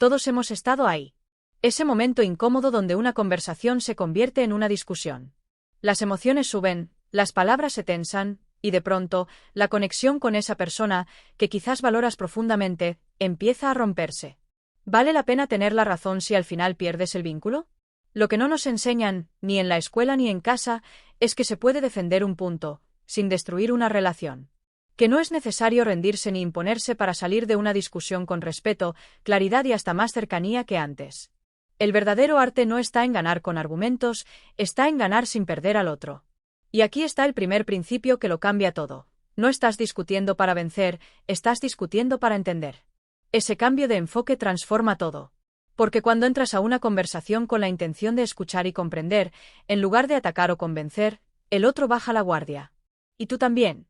Todos hemos estado ahí. Ese momento incómodo donde una conversación se convierte en una discusión. Las emociones suben, las palabras se tensan, y de pronto, la conexión con esa persona, que quizás valoras profundamente, empieza a romperse. ¿Vale la pena tener la razón si al final pierdes el vínculo? Lo que no nos enseñan, ni en la escuela ni en casa, es que se puede defender un punto, sin destruir una relación. Que no es necesario rendirse ni imponerse para salir de una discusión con respeto, claridad y hasta más cercanía que antes. El verdadero arte no está en ganar con argumentos, está en ganar sin perder al otro. Y aquí está el primer principio que lo cambia todo. No estás discutiendo para vencer, estás discutiendo para entender. Ese cambio de enfoque transforma todo. Porque cuando entras a una conversación con la intención de escuchar y comprender, en lugar de atacar o convencer, el otro baja la guardia. Y tú también.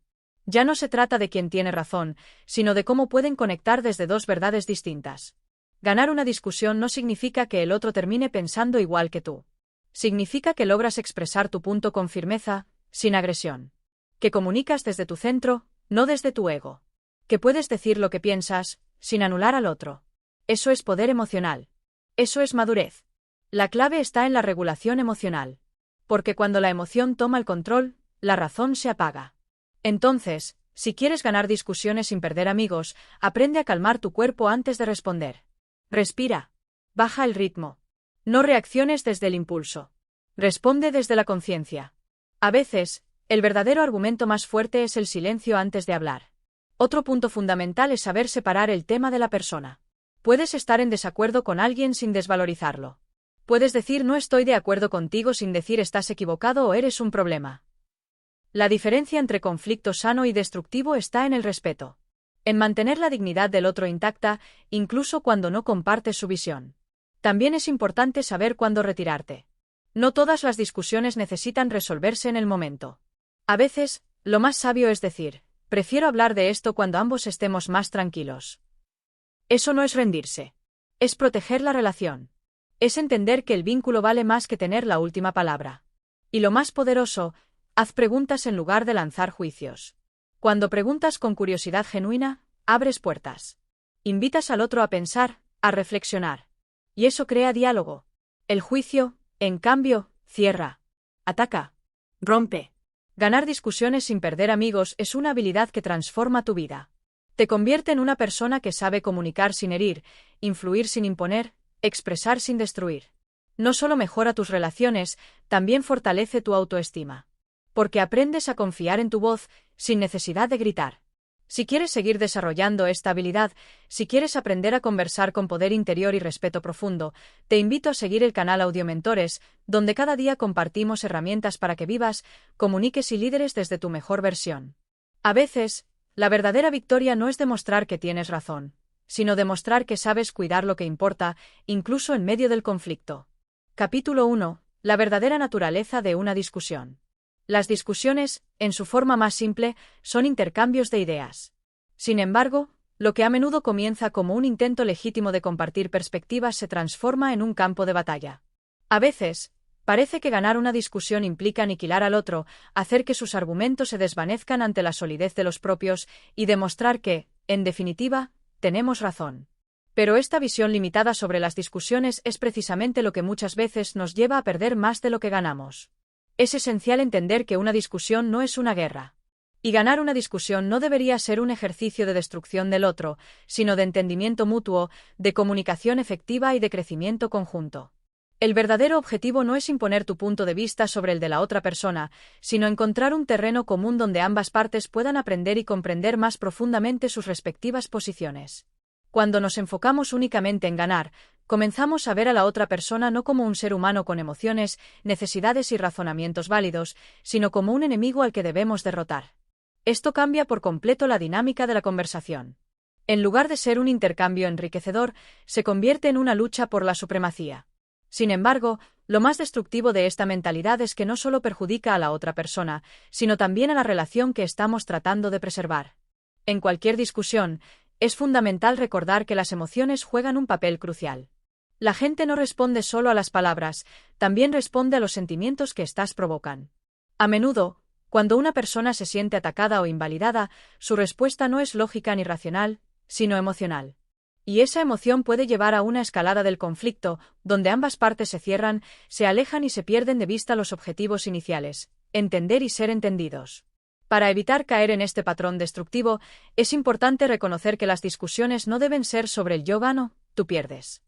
Ya no se trata de quién tiene razón, sino de cómo pueden conectar desde dos verdades distintas. Ganar una discusión no significa que el otro termine pensando igual que tú. Significa que logras expresar tu punto con firmeza, sin agresión. Que comunicas desde tu centro, no desde tu ego. Que puedes decir lo que piensas, sin anular al otro. Eso es poder emocional. Eso es madurez. La clave está en la regulación emocional. Porque cuando la emoción toma el control, la razón se apaga. Entonces, si quieres ganar discusiones sin perder amigos, aprende a calmar tu cuerpo antes de responder. Respira. Baja el ritmo. No reacciones desde el impulso. Responde desde la conciencia. A veces, el verdadero argumento más fuerte es el silencio antes de hablar. Otro punto fundamental es saber separar el tema de la persona. Puedes estar en desacuerdo con alguien sin desvalorizarlo. Puedes decir no estoy de acuerdo contigo sin decir estás equivocado o eres un problema. La diferencia entre conflicto sano y destructivo está en el respeto. En mantener la dignidad del otro intacta, incluso cuando no compartes su visión. También es importante saber cuándo retirarte. No todas las discusiones necesitan resolverse en el momento. A veces, lo más sabio es decir, prefiero hablar de esto cuando ambos estemos más tranquilos. Eso no es rendirse. Es proteger la relación. Es entender que el vínculo vale más que tener la última palabra. Y lo más poderoso, haz preguntas en lugar de lanzar juicios. Cuando preguntas con curiosidad genuina, abres puertas. Invitas al otro a pensar, a reflexionar. Y eso crea diálogo. El juicio, en cambio, cierra. Ataca. Rompe. Ganar discusiones sin perder amigos es una habilidad que transforma tu vida. Te convierte en una persona que sabe comunicar sin herir, influir sin imponer, expresar sin destruir. No solo mejora tus relaciones, también fortalece tu autoestima. Porque aprendes a confiar en tu voz, sin necesidad de gritar. Si quieres seguir desarrollando esta habilidad, si quieres aprender a conversar con poder interior y respeto profundo, te invito a seguir el canal Audiomentores, donde cada día compartimos herramientas para que vivas, comuniques y lideres desde tu mejor versión. A veces, la verdadera victoria no es demostrar que tienes razón, sino demostrar que sabes cuidar lo que importa, incluso en medio del conflicto. Capítulo 1. La verdadera naturaleza de una discusión. Las discusiones, en su forma más simple, son intercambios de ideas. Sin embargo, lo que a menudo comienza como un intento legítimo de compartir perspectivas se transforma en un campo de batalla. A veces, parece que ganar una discusión implica aniquilar al otro, hacer que sus argumentos se desvanezcan ante la solidez de los propios y demostrar que, en definitiva, tenemos razón. Pero esta visión limitada sobre las discusiones es precisamente lo que muchas veces nos lleva a perder más de lo que ganamos. Es esencial entender que una discusión no es una guerra. Y ganar una discusión no debería ser un ejercicio de destrucción del otro, sino de entendimiento mutuo, de comunicación efectiva y de crecimiento conjunto. El verdadero objetivo no es imponer tu punto de vista sobre el de la otra persona, sino encontrar un terreno común donde ambas partes puedan aprender y comprender más profundamente sus respectivas posiciones. Cuando nos enfocamos únicamente en ganar, comenzamos a ver a la otra persona no como un ser humano con emociones, necesidades y razonamientos válidos, sino como un enemigo al que debemos derrotar. Esto cambia por completo la dinámica de la conversación. En lugar de ser un intercambio enriquecedor, se convierte en una lucha por la supremacía. Sin embargo, lo más destructivo de esta mentalidad es que no solo perjudica a la otra persona, sino también a la relación que estamos tratando de preservar. En cualquier discusión, es fundamental recordar que las emociones juegan un papel crucial. La gente no responde solo a las palabras, también responde a los sentimientos que éstas provocan. A menudo, cuando una persona se siente atacada o invalidada, su respuesta no es lógica ni racional, sino emocional. Y esa emoción puede llevar a una escalada del conflicto, donde ambas partes se cierran, se alejan y se pierden de vista los objetivos iniciales: entender y ser entendidos. Para evitar caer en este patrón destructivo, es importante reconocer que las discusiones no deben ser sobre el yo gano, tú pierdes.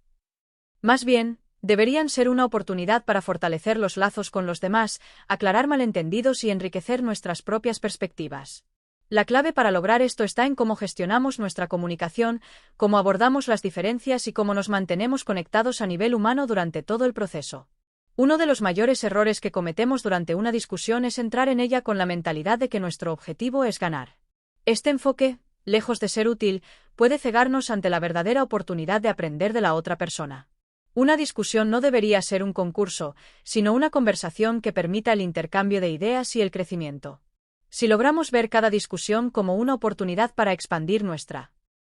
Más bien, deberían ser una oportunidad para fortalecer los lazos con los demás, aclarar malentendidos y enriquecer nuestras propias perspectivas. La clave para lograr esto está en cómo gestionamos nuestra comunicación, cómo abordamos las diferencias y cómo nos mantenemos conectados a nivel humano durante todo el proceso. Uno de los mayores errores que cometemos durante una discusión es entrar en ella con la mentalidad de que nuestro objetivo es ganar. Este enfoque, lejos de ser útil, puede cegarnos ante la verdadera oportunidad de aprender de la otra persona. Una discusión no debería ser un concurso, sino una conversación que permita el intercambio de ideas y el crecimiento. Si logramos ver cada discusión como una oportunidad para expandir nuestra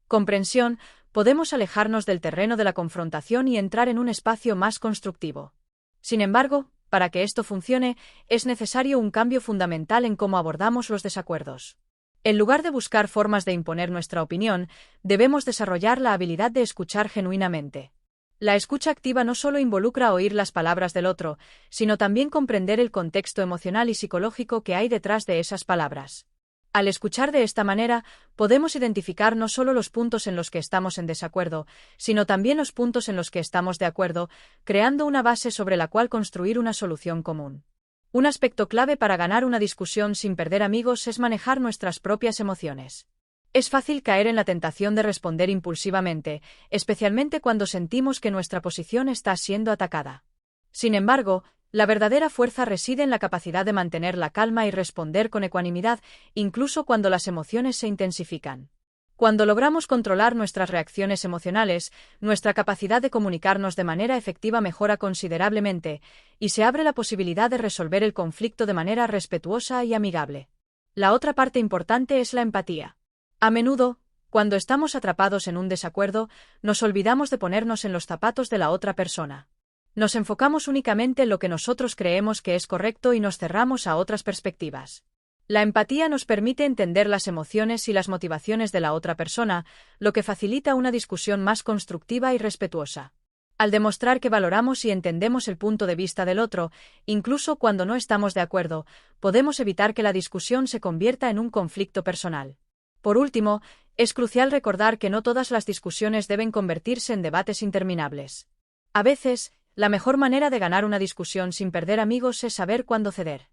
comprensión, podemos alejarnos del terreno de la confrontación y entrar en un espacio más constructivo. Sin embargo, para que esto funcione, es necesario un cambio fundamental en cómo abordamos los desacuerdos. En lugar de buscar formas de imponer nuestra opinión, debemos desarrollar la habilidad de escuchar genuinamente. La escucha activa no solo involucra oír las palabras del otro, sino también comprender el contexto emocional y psicológico que hay detrás de esas palabras. Al escuchar de esta manera, podemos identificar no solo los puntos en los que estamos en desacuerdo, sino también los puntos en los que estamos de acuerdo, creando una base sobre la cual construir una solución común. Un aspecto clave para ganar una discusión sin perder amigos es manejar nuestras propias emociones. Es fácil caer en la tentación de responder impulsivamente, especialmente cuando sentimos que nuestra posición está siendo atacada. Sin embargo, la verdadera fuerza reside en la capacidad de mantener la calma y responder con ecuanimidad, incluso cuando las emociones se intensifican. Cuando logramos controlar nuestras reacciones emocionales, nuestra capacidad de comunicarnos de manera efectiva mejora considerablemente, y se abre la posibilidad de resolver el conflicto de manera respetuosa y amigable. La otra parte importante es la empatía. A menudo, cuando estamos atrapados en un desacuerdo, nos olvidamos de ponernos en los zapatos de la otra persona. Nos enfocamos únicamente en lo que nosotros creemos que es correcto y nos cerramos a otras perspectivas. La empatía nos permite entender las emociones y las motivaciones de la otra persona, lo que facilita una discusión más constructiva y respetuosa. Al demostrar que valoramos y entendemos el punto de vista del otro, incluso cuando no estamos de acuerdo, podemos evitar que la discusión se convierta en un conflicto personal. Por último, es crucial recordar que no todas las discusiones deben convertirse en debates interminables. A veces, la mejor manera de ganar una discusión sin perder amigos es saber cuándo ceder.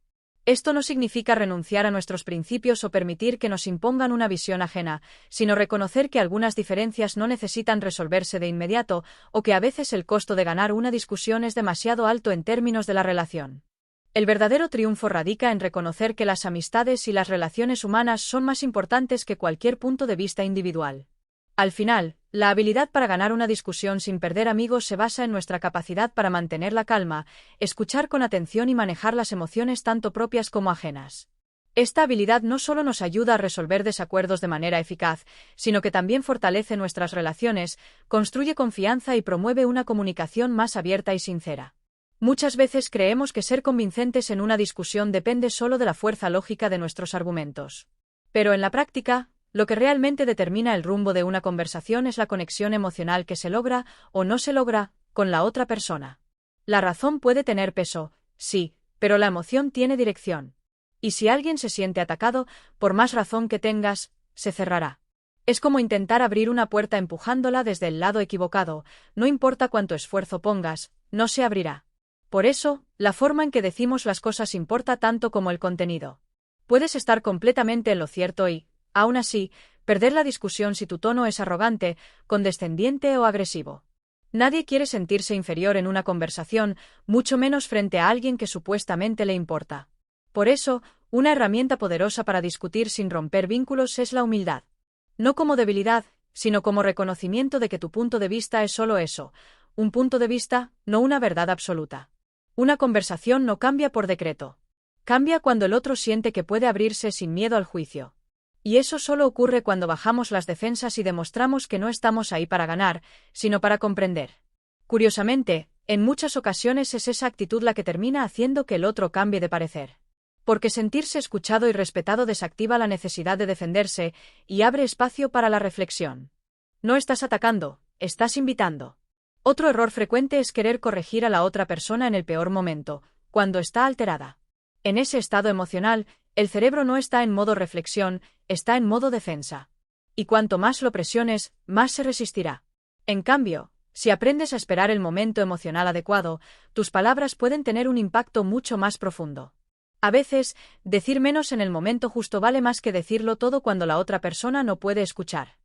Esto no significa renunciar a nuestros principios o permitir que nos impongan una visión ajena, sino reconocer que algunas diferencias no necesitan resolverse de inmediato, o que a veces el costo de ganar una discusión es demasiado alto en términos de la relación. El verdadero triunfo radica en reconocer que las amistades y las relaciones humanas son más importantes que cualquier punto de vista individual. Al final, la habilidad para ganar una discusión sin perder amigos se basa en nuestra capacidad para mantener la calma, escuchar con atención y manejar las emociones tanto propias como ajenas. Esta habilidad no solo nos ayuda a resolver desacuerdos de manera eficaz, sino que también fortalece nuestras relaciones, construye confianza y promueve una comunicación más abierta y sincera. Muchas veces creemos que ser convincentes en una discusión depende solo de la fuerza lógica de nuestros argumentos. Pero en la práctica, lo que realmente determina el rumbo de una conversación es la conexión emocional que se logra, o no se logra, con la otra persona. La razón puede tener peso, sí, pero la emoción tiene dirección. Y si alguien se siente atacado, por más razón que tengas, se cerrará. Es como intentar abrir una puerta empujándola desde el lado equivocado, no importa cuánto esfuerzo pongas, no se abrirá. Por eso, la forma en que decimos las cosas importa tanto como el contenido. Puedes estar completamente en lo cierto y, aún así, perder la discusión si tu tono es arrogante, condescendiente o agresivo. Nadie quiere sentirse inferior en una conversación, mucho menos frente a alguien que supuestamente le importa. Por eso, una herramienta poderosa para discutir sin romper vínculos es la humildad. No como debilidad, sino como reconocimiento de que tu punto de vista es solo eso, un punto de vista, no una verdad absoluta. Una conversación no cambia por decreto. Cambia cuando el otro siente que puede abrirse sin miedo al juicio. Y eso solo ocurre cuando bajamos las defensas y demostramos que no estamos ahí para ganar, sino para comprender. Curiosamente, en muchas ocasiones es esa actitud la que termina haciendo que el otro cambie de parecer. Porque sentirse escuchado y respetado desactiva la necesidad de defenderse y abre espacio para la reflexión. No estás atacando, estás invitando. Otro error frecuente es querer corregir a la otra persona en el peor momento, cuando está alterada. En ese estado emocional, el cerebro no está en modo reflexión, está en modo defensa. Y cuanto más lo presiones, más se resistirá. En cambio, si aprendes a esperar el momento emocional adecuado, tus palabras pueden tener un impacto mucho más profundo. A veces, decir menos en el momento justo vale más que decirlo todo cuando la otra persona no puede escuchar.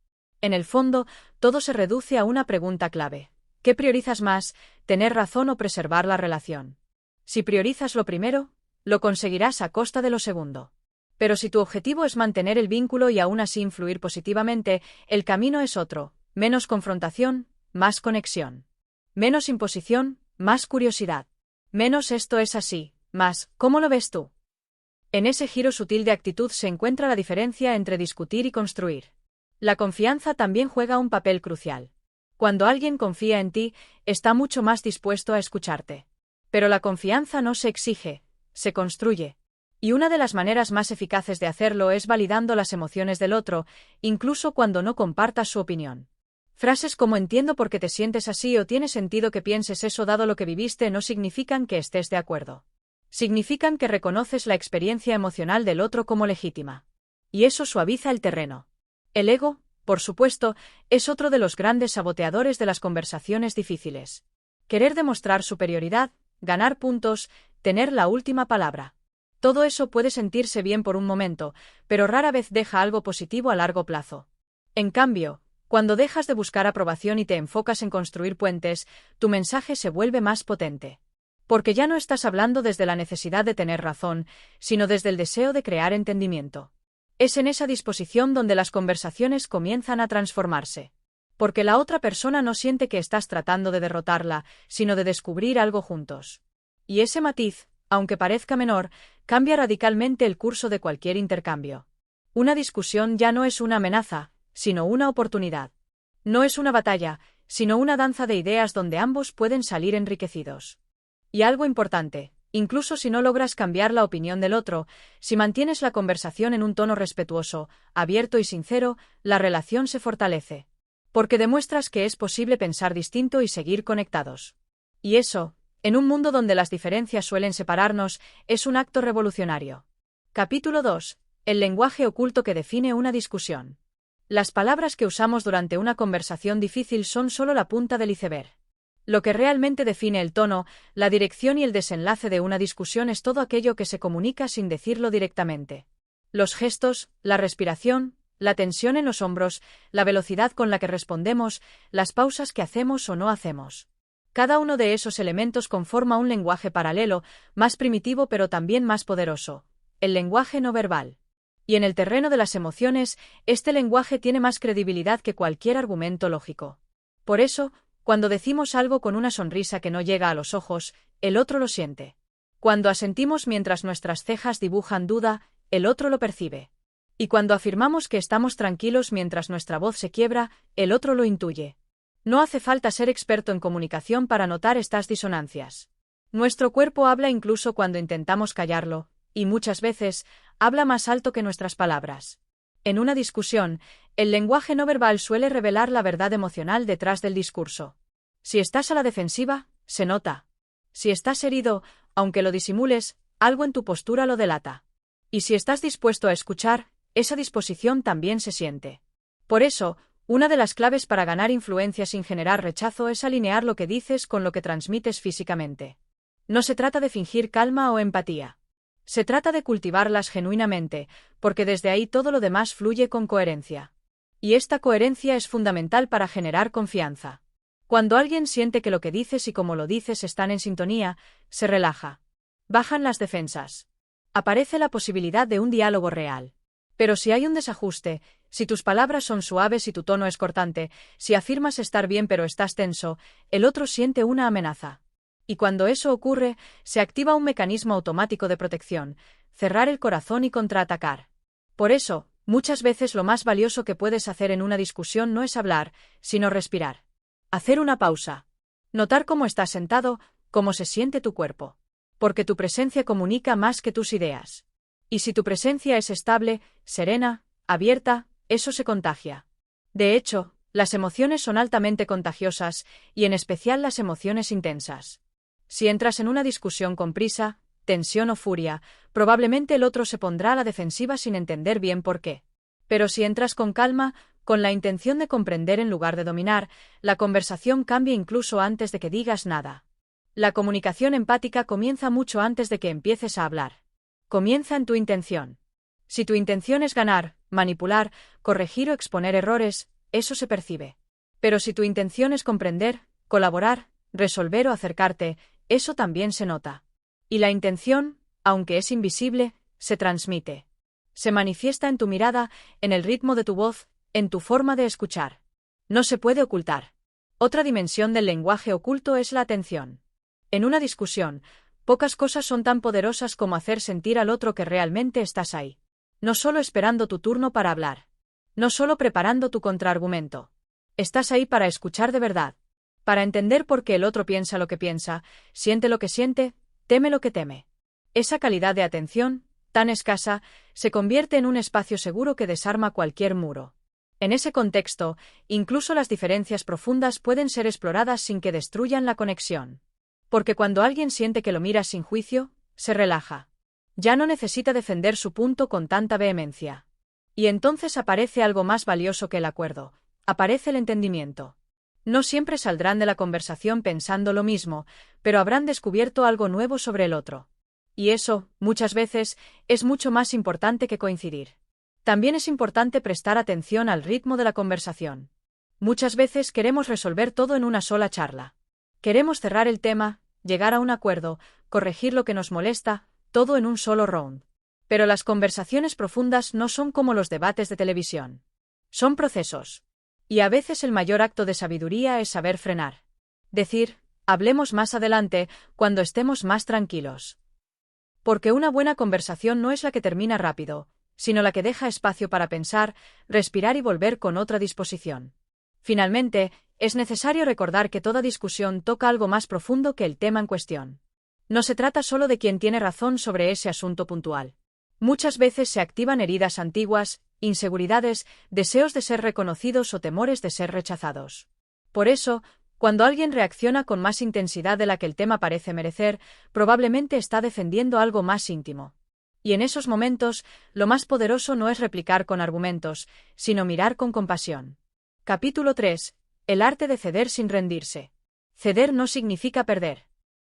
En el fondo, todo se reduce a una pregunta clave. ¿Qué priorizas más, tener razón o preservar la relación? Si priorizas lo primero, lo conseguirás a costa de lo segundo. Pero si tu objetivo es mantener el vínculo y aún así influir positivamente, el camino es otro: menos confrontación, más conexión. Menos imposición, más curiosidad. Menos esto es así, más ¿cómo lo ves tú? En ese giro sutil de actitud se encuentra la diferencia entre discutir y construir. La confianza también juega un papel crucial. Cuando alguien confía en ti, está mucho más dispuesto a escucharte. Pero la confianza no se exige, se construye. Y una de las maneras más eficaces de hacerlo es validando las emociones del otro, incluso cuando no compartas su opinión. Frases como "entiendo por qué te sientes así" o "tiene sentido que pienses eso dado lo que viviste" no significan que estés de acuerdo. Significan que reconoces la experiencia emocional del otro como legítima. Y eso suaviza el terreno. El ego, por supuesto, es otro de los grandes saboteadores de las conversaciones difíciles. Querer demostrar superioridad, ganar puntos, tener la última palabra. Todo eso puede sentirse bien por un momento, pero rara vez deja algo positivo a largo plazo. En cambio, cuando dejas de buscar aprobación y te enfocas en construir puentes, tu mensaje se vuelve más potente. Porque ya no estás hablando desde la necesidad de tener razón, sino desde el deseo de crear entendimiento. Es en esa disposición donde las conversaciones comienzan a transformarse. Porque la otra persona no siente que estás tratando de derrotarla, sino de descubrir algo juntos. Y ese matiz, aunque parezca menor, cambia radicalmente el curso de cualquier intercambio. Una discusión ya no es una amenaza, sino una oportunidad. No es una batalla, sino una danza de ideas donde ambos pueden salir enriquecidos. Y algo importante, incluso si no logras cambiar la opinión del otro, si mantienes la conversación en un tono respetuoso, abierto y sincero, la relación se fortalece. Porque demuestras que es posible pensar distinto y seguir conectados. Y eso, en un mundo donde las diferencias suelen separarnos, es un acto revolucionario. Capítulo 2. El lenguaje oculto que define una discusión. Las palabras que usamos durante una conversación difícil son solo la punta del iceberg. Lo que realmente define el tono, la dirección y el desenlace de una discusión es todo aquello que se comunica sin decirlo directamente. Los gestos, la respiración, la tensión en los hombros, la velocidad con la que respondemos, las pausas que hacemos o no hacemos. Cada uno de esos elementos conforma un lenguaje paralelo, más primitivo pero también más poderoso: el lenguaje no verbal. Y en el terreno de las emociones, este lenguaje tiene más credibilidad que cualquier argumento lógico. Por eso, cuando decimos algo con una sonrisa que no llega a los ojos, el otro lo siente. Cuando asentimos mientras nuestras cejas dibujan duda, el otro lo percibe. Y cuando afirmamos que estamos tranquilos mientras nuestra voz se quiebra, el otro lo intuye. No hace falta ser experto en comunicación para notar estas disonancias. Nuestro cuerpo habla incluso cuando intentamos callarlo, y muchas veces, habla más alto que nuestras palabras. En una discusión, el lenguaje no verbal suele revelar la verdad emocional detrás del discurso. Si estás a la defensiva, se nota. Si estás herido, aunque lo disimules, algo en tu postura lo delata. Y si estás dispuesto a escuchar, esa disposición también se siente. Por eso, una de las claves para ganar influencia sin generar rechazo es alinear lo que dices con lo que transmites físicamente. No se trata de fingir calma o empatía. Se trata de cultivarlas genuinamente, porque desde ahí todo lo demás fluye con coherencia. Y esta coherencia es fundamental para generar confianza. Cuando alguien siente que lo que dices y cómo lo dices están en sintonía, se relaja. Bajan las defensas. Aparece la posibilidad de un diálogo real. Pero si hay un desajuste, si tus palabras son suaves y tu tono es cortante, si afirmas estar bien pero estás tenso, el otro siente una amenaza. Y cuando eso ocurre, se activa un mecanismo automático de protección: cerrar el corazón y contraatacar. Por eso, muchas veces lo más valioso que puedes hacer en una discusión no es hablar, sino respirar. Hacer una pausa. Notar cómo estás sentado, cómo se siente tu cuerpo. Porque tu presencia comunica más que tus ideas. Y si tu presencia es estable, serena, abierta, eso se contagia. De hecho, Las emociones son altamente contagiosas, y en especial las emociones intensas. Si entras en una discusión con prisa, tensión o furia, probablemente el otro se pondrá a la defensiva sin entender bien por qué. Pero si entras con calma, con la intención de comprender en lugar de dominar, la conversación cambia incluso antes de que digas nada. La comunicación empática comienza mucho antes de que empieces a hablar. Comienza en tu intención. Si tu intención es ganar, manipular, corregir o exponer errores, eso se percibe. Pero si tu intención es comprender, colaborar, resolver o acercarte, eso también se nota. Y la intención, aunque es invisible, se transmite. Se manifiesta en tu mirada, en el ritmo de tu voz, en tu forma de escuchar. No se puede ocultar. Otra dimensión del lenguaje oculto es la atención. En una discusión, pocas cosas son tan poderosas como hacer sentir al otro que realmente estás ahí. No solo esperando tu turno para hablar. No solo preparando tu contraargumento. Estás ahí para escuchar de verdad. Para entender por qué el otro piensa lo que piensa, siente lo que siente, teme lo que teme. Esa calidad de atención, tan escasa, se convierte en un espacio seguro que desarma cualquier muro. En ese contexto, incluso las diferencias profundas pueden ser exploradas sin que destruyan la conexión. Porque cuando alguien siente que lo miras sin juicio, se relaja. Ya no necesita defender su punto con tanta vehemencia. Y entonces aparece algo más valioso que el acuerdo. Aparece el entendimiento. No siempre saldrán de la conversación pensando lo mismo, pero habrán descubierto algo nuevo sobre el otro. Y eso, muchas veces, es mucho más importante que coincidir. También es importante prestar atención al ritmo de la conversación. Muchas veces queremos resolver todo en una sola charla. Queremos cerrar el tema, llegar a un acuerdo, corregir lo que nos molesta, todo en un solo round. Pero las conversaciones profundas no son como los debates de televisión. Son procesos. Y a veces el mayor acto de sabiduría es saber frenar. Decir, hablemos más adelante, cuando estemos más tranquilos. Porque una buena conversación no es la que termina rápido, sino la que deja espacio para pensar, respirar y volver con otra disposición. Finalmente, es necesario recordar que toda discusión toca algo más profundo que el tema en cuestión. No se trata solo de quien tiene razón sobre ese asunto puntual. Muchas veces se activan heridas antiguas, inseguridades, deseos de ser reconocidos o temores de ser rechazados. Por eso, cuando alguien reacciona con más intensidad de la que el tema parece merecer, probablemente está defendiendo algo más íntimo. Y en esos momentos, lo más poderoso no es replicar con argumentos, sino mirar con compasión. Capítulo 3. El arte de ceder sin rendirse. Ceder no significa perder.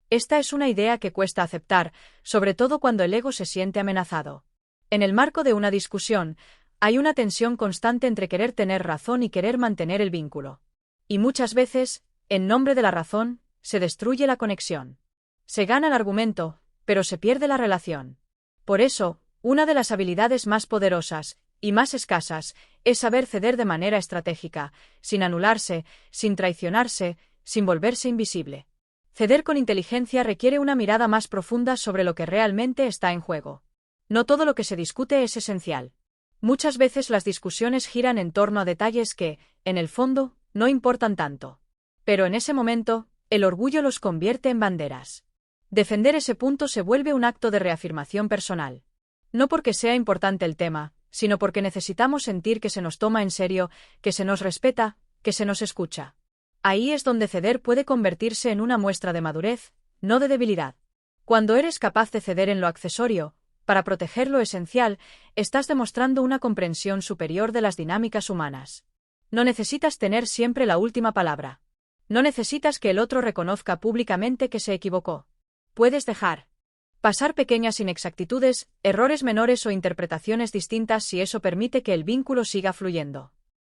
Esta es una idea que cuesta aceptar, sobre todo cuando el ego se siente amenazado. En el marco de una discusión, hay una tensión constante entre querer tener razón y querer mantener el vínculo. Y muchas veces, en nombre de la razón, se destruye la conexión. Se gana el argumento, pero se pierde la relación. Por eso, una de las habilidades más poderosas, y más escasas, es saber ceder de manera estratégica, sin anularse, sin traicionarse, sin volverse invisible. Ceder con inteligencia requiere una mirada más profunda sobre lo que realmente está en juego. No todo lo que se discute es esencial. Muchas veces las discusiones giran en torno a detalles que, en el fondo, no importan tanto. Pero en ese momento, el orgullo los convierte en banderas. Defender ese punto se vuelve un acto de reafirmación personal. No porque sea importante el tema, sino porque necesitamos sentir que se nos toma en serio, que se nos respeta, que se nos escucha. Ahí es donde ceder puede convertirse en una muestra de madurez, no de debilidad. Cuando eres capaz de ceder en lo accesorio, para proteger lo esencial, estás demostrando una comprensión superior de las dinámicas humanas. No necesitas tener siempre la última palabra. No necesitas que el otro reconozca públicamente que se equivocó. Puedes dejar pasar pequeñas inexactitudes, errores menores o interpretaciones distintas si eso permite que el vínculo siga fluyendo.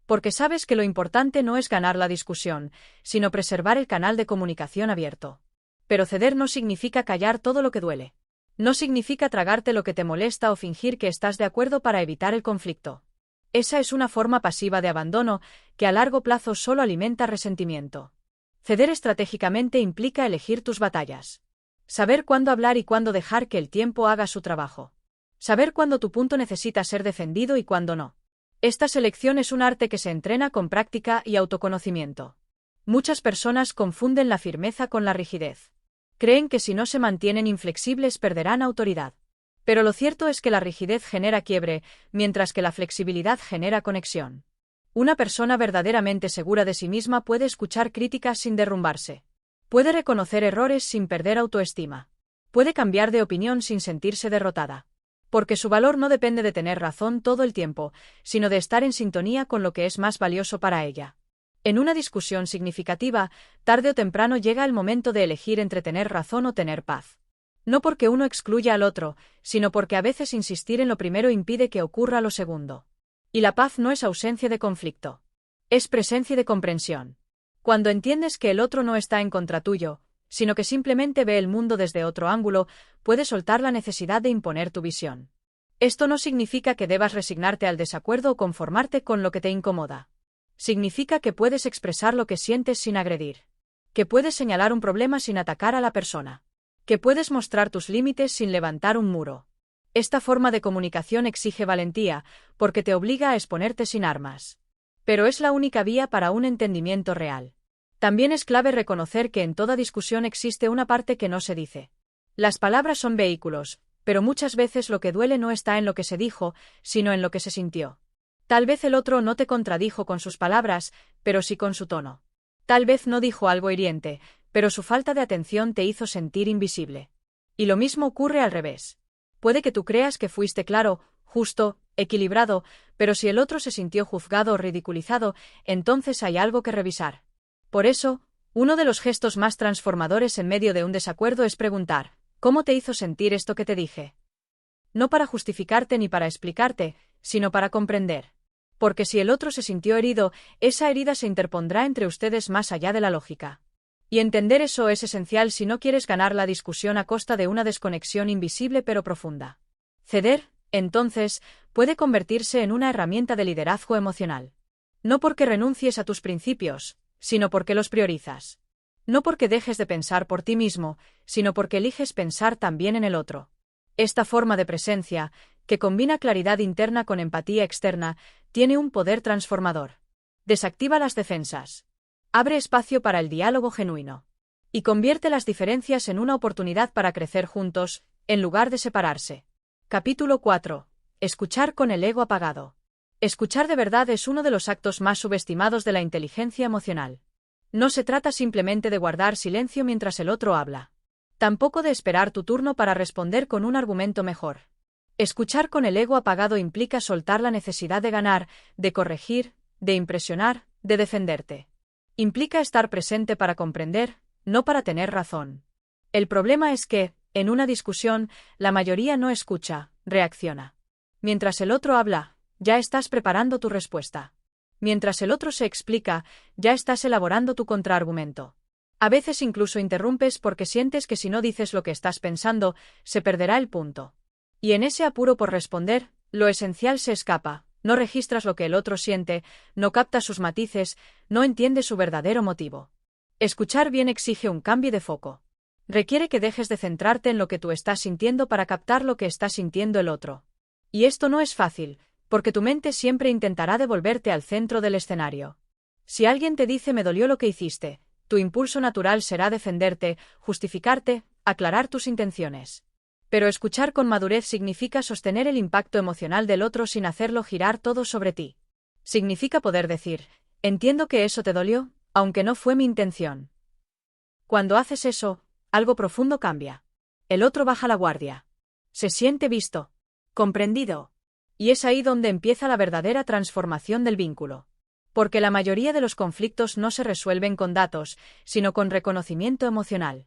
Porque sabes que lo importante no es ganar la discusión, sino preservar el canal de comunicación abierto. Pero ceder no significa callar todo lo que duele. No significa tragarte lo que te molesta o fingir que estás de acuerdo para evitar el conflicto. Esa es una forma pasiva de abandono que a largo plazo solo alimenta resentimiento. Ceder estratégicamente implica elegir tus batallas. Saber cuándo hablar y cuándo dejar que el tiempo haga su trabajo. Saber cuándo tu punto necesita ser defendido y cuándo no. Esta selección es un arte que se entrena con práctica y autoconocimiento. Muchas personas confunden la firmeza con la rigidez. Creen que si no se mantienen inflexibles perderán autoridad. Pero lo cierto es que la rigidez genera quiebre, mientras que la flexibilidad genera conexión. Una persona verdaderamente segura de sí misma puede escuchar críticas sin derrumbarse. Puede reconocer errores sin perder autoestima. Puede cambiar de opinión sin sentirse derrotada. Porque su valor no depende de tener razón todo el tiempo, sino de estar en sintonía con lo que es más valioso para ella. En una discusión significativa, tarde o temprano llega el momento de elegir entre tener razón o tener paz. No porque uno excluya al otro, sino porque a veces insistir en lo primero impide que ocurra lo segundo. Y la paz no es ausencia de conflicto. Es presencia de comprensión. Cuando entiendes que el otro no está en contra tuyo, sino que simplemente ve el mundo desde otro ángulo, puedes soltar la necesidad de imponer tu visión. Esto no significa que debas resignarte al desacuerdo o conformarte con lo que te incomoda. Significa que puedes expresar lo que sientes sin agredir. Que puedes señalar un problema sin atacar a la persona. Que puedes mostrar tus límites sin levantar un muro. Esta forma de comunicación exige valentía, porque te obliga a exponerte sin armas. Pero es la única vía para un entendimiento real. También es clave reconocer que en toda discusión existe una parte que no se dice. Las palabras son vehículos, pero muchas veces lo que duele no está en lo que se dijo, sino en lo que se sintió. Tal vez el otro no te contradijo con sus palabras, pero sí con su tono. Tal vez no dijo algo hiriente, pero su falta de atención te hizo sentir invisible. Y lo mismo ocurre al revés. Puede que tú creas que fuiste claro, justo, equilibrado, pero si el otro se sintió juzgado o ridiculizado, entonces hay algo que revisar. Por eso, uno de los gestos más transformadores en medio de un desacuerdo es preguntar, ¿cómo te hizo sentir esto que te dije? No para justificarte ni para explicarte, sino para comprender. Porque si el otro se sintió herido, esa herida se interpondrá entre ustedes más allá de la lógica. Y entender eso es esencial si no quieres ganar la discusión a costa de una desconexión invisible pero profunda. Ceder, entonces, puede convertirse en una herramienta de liderazgo emocional. No porque renuncies a tus principios, sino porque los priorizas. No porque dejes de pensar por ti mismo, sino porque eliges pensar también en el otro. Esta forma de presencia, que combina claridad interna con empatía externa, tiene un poder transformador. Desactiva las defensas. Abre espacio para el diálogo genuino. Y convierte las diferencias en una oportunidad para crecer juntos, en lugar de separarse. Capítulo 4. Escuchar con el ego apagado. Escuchar de verdad es uno de los actos más subestimados de la inteligencia emocional. No se trata simplemente de guardar silencio mientras el otro habla. Tampoco de esperar tu turno para responder con un argumento mejor. Escuchar con el ego apagado implica soltar la necesidad de ganar, de corregir, de impresionar, de defenderte. Implica estar presente para comprender, no para tener razón. El problema es que, en una discusión, la mayoría no escucha, reacciona. Mientras el otro habla, ya estás preparando tu respuesta. Mientras el otro se explica, ya estás elaborando tu contraargumento. A veces incluso interrumpes porque sientes que si no dices lo que estás pensando, se perderá el punto. Y en ese apuro por responder, lo esencial se escapa, no registras lo que el otro siente, no captas sus matices, no entiendes su verdadero motivo. Escuchar bien exige un cambio de foco. Requiere que dejes de centrarte en lo que tú estás sintiendo para captar lo que está sintiendo el otro. Y esto no es fácil, porque tu mente siempre intentará devolverte al centro del escenario. Si alguien te dice me dolió lo que hiciste, tu impulso natural será defenderte, justificarte, aclarar tus intenciones. Pero escuchar con madurez significa sostener el impacto emocional del otro sin hacerlo girar todo sobre ti. Significa poder decir, entiendo que eso te dolió, aunque no fue mi intención. Cuando haces eso, algo profundo cambia. El otro baja la guardia. Se siente visto, comprendido. Y es ahí donde empieza la verdadera transformación del vínculo. Porque la mayoría de los conflictos no se resuelven con datos, sino con reconocimiento emocional.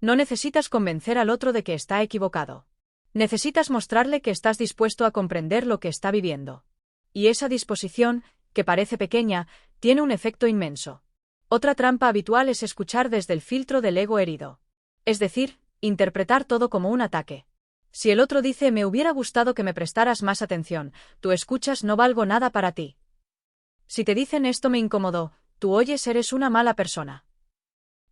No necesitas convencer al otro de que está equivocado. Necesitas mostrarle que estás dispuesto a comprender lo que está viviendo. Y esa disposición, que parece pequeña, tiene un efecto inmenso. Otra trampa habitual es escuchar desde el filtro del ego herido. Es decir, interpretar todo como un ataque. Si el otro dice me hubiera gustado que me prestaras más atención, tú escuchas no valgo nada para ti. Si te dicen esto me incomodó, tú oyes eres una mala persona.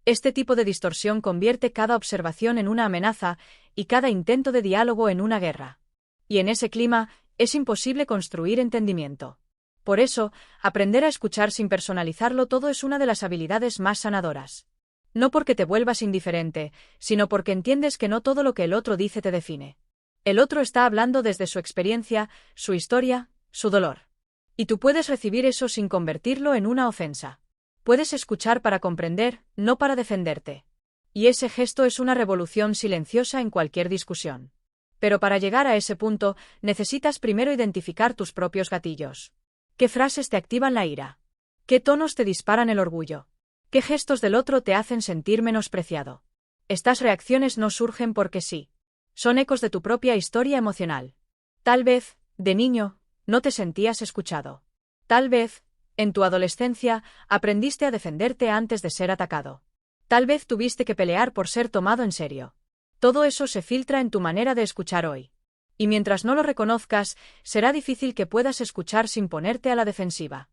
Este tipo de distorsión convierte cada observación en una amenaza y cada intento de diálogo en una guerra. Y en ese clima, es imposible construir entendimiento. Por eso, aprender a escuchar sin personalizarlo todo es una de las habilidades más sanadoras. No porque te vuelvas indiferente, sino porque entiendes que no todo lo que el otro dice te define. El otro está hablando desde su experiencia, su historia, su dolor. Y tú puedes recibir eso sin convertirlo en una ofensa. Puedes escuchar para comprender, no para defenderte. Y ese gesto es una revolución silenciosa en cualquier discusión. Pero para llegar a ese punto, necesitas primero identificar tus propios gatillos. ¿Qué frases te activan la ira? ¿Qué tonos te disparan el orgullo? ¿Qué gestos del otro te hacen sentir menospreciado? Estas reacciones no surgen porque sí. Son ecos de tu propia historia emocional. Tal vez, de niño, no te sentías escuchado. Tal vez, en tu adolescencia, aprendiste a defenderte antes de ser atacado. Tal vez tuviste que pelear por ser tomado en serio. Todo eso se filtra en tu manera de escuchar hoy. Y mientras no lo reconozcas, será difícil que puedas escuchar sin ponerte a la defensiva.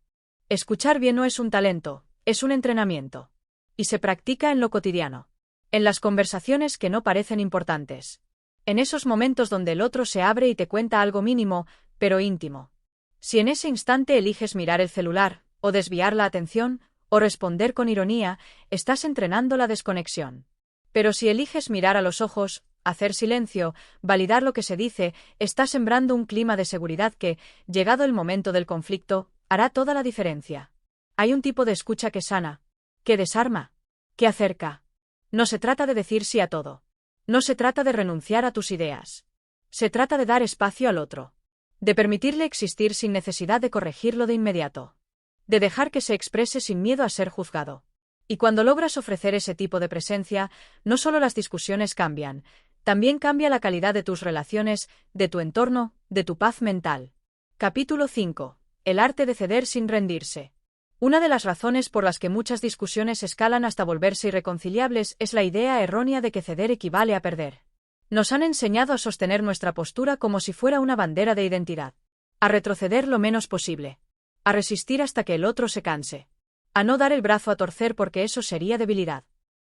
Escuchar bien no es un talento, es un entrenamiento. Y se practica en lo cotidiano. En las conversaciones que no parecen importantes. En esos momentos donde el otro se abre y te cuenta algo mínimo, pero íntimo. Si en ese instante eliges mirar el celular, o desviar la atención, o responder con ironía, estás entrenando la desconexión. Pero si eliges mirar a los ojos, hacer silencio, validar lo que se dice, estás sembrando un clima de seguridad que, llegado el momento del conflicto, hará toda la diferencia. Hay un tipo de escucha que sana, que desarma, que acerca. No se trata de decir sí a todo. No se trata de renunciar a tus ideas. Se trata de dar espacio al otro. De permitirle existir sin necesidad de corregirlo de inmediato. De dejar que se exprese sin miedo a ser juzgado. Y cuando logras ofrecer ese tipo de presencia, no solo las discusiones cambian, también cambia la calidad de tus relaciones, de tu entorno, de tu paz mental. Capítulo 5. El arte de ceder sin rendirse. Una de las razones por las que muchas discusiones escalan hasta volverse irreconciliables es la idea errónea de que ceder equivale a perder. Nos han enseñado a sostener nuestra postura como si fuera una bandera de identidad. A retroceder lo menos posible. A resistir hasta que el otro se canse. A no dar el brazo a torcer porque eso sería debilidad.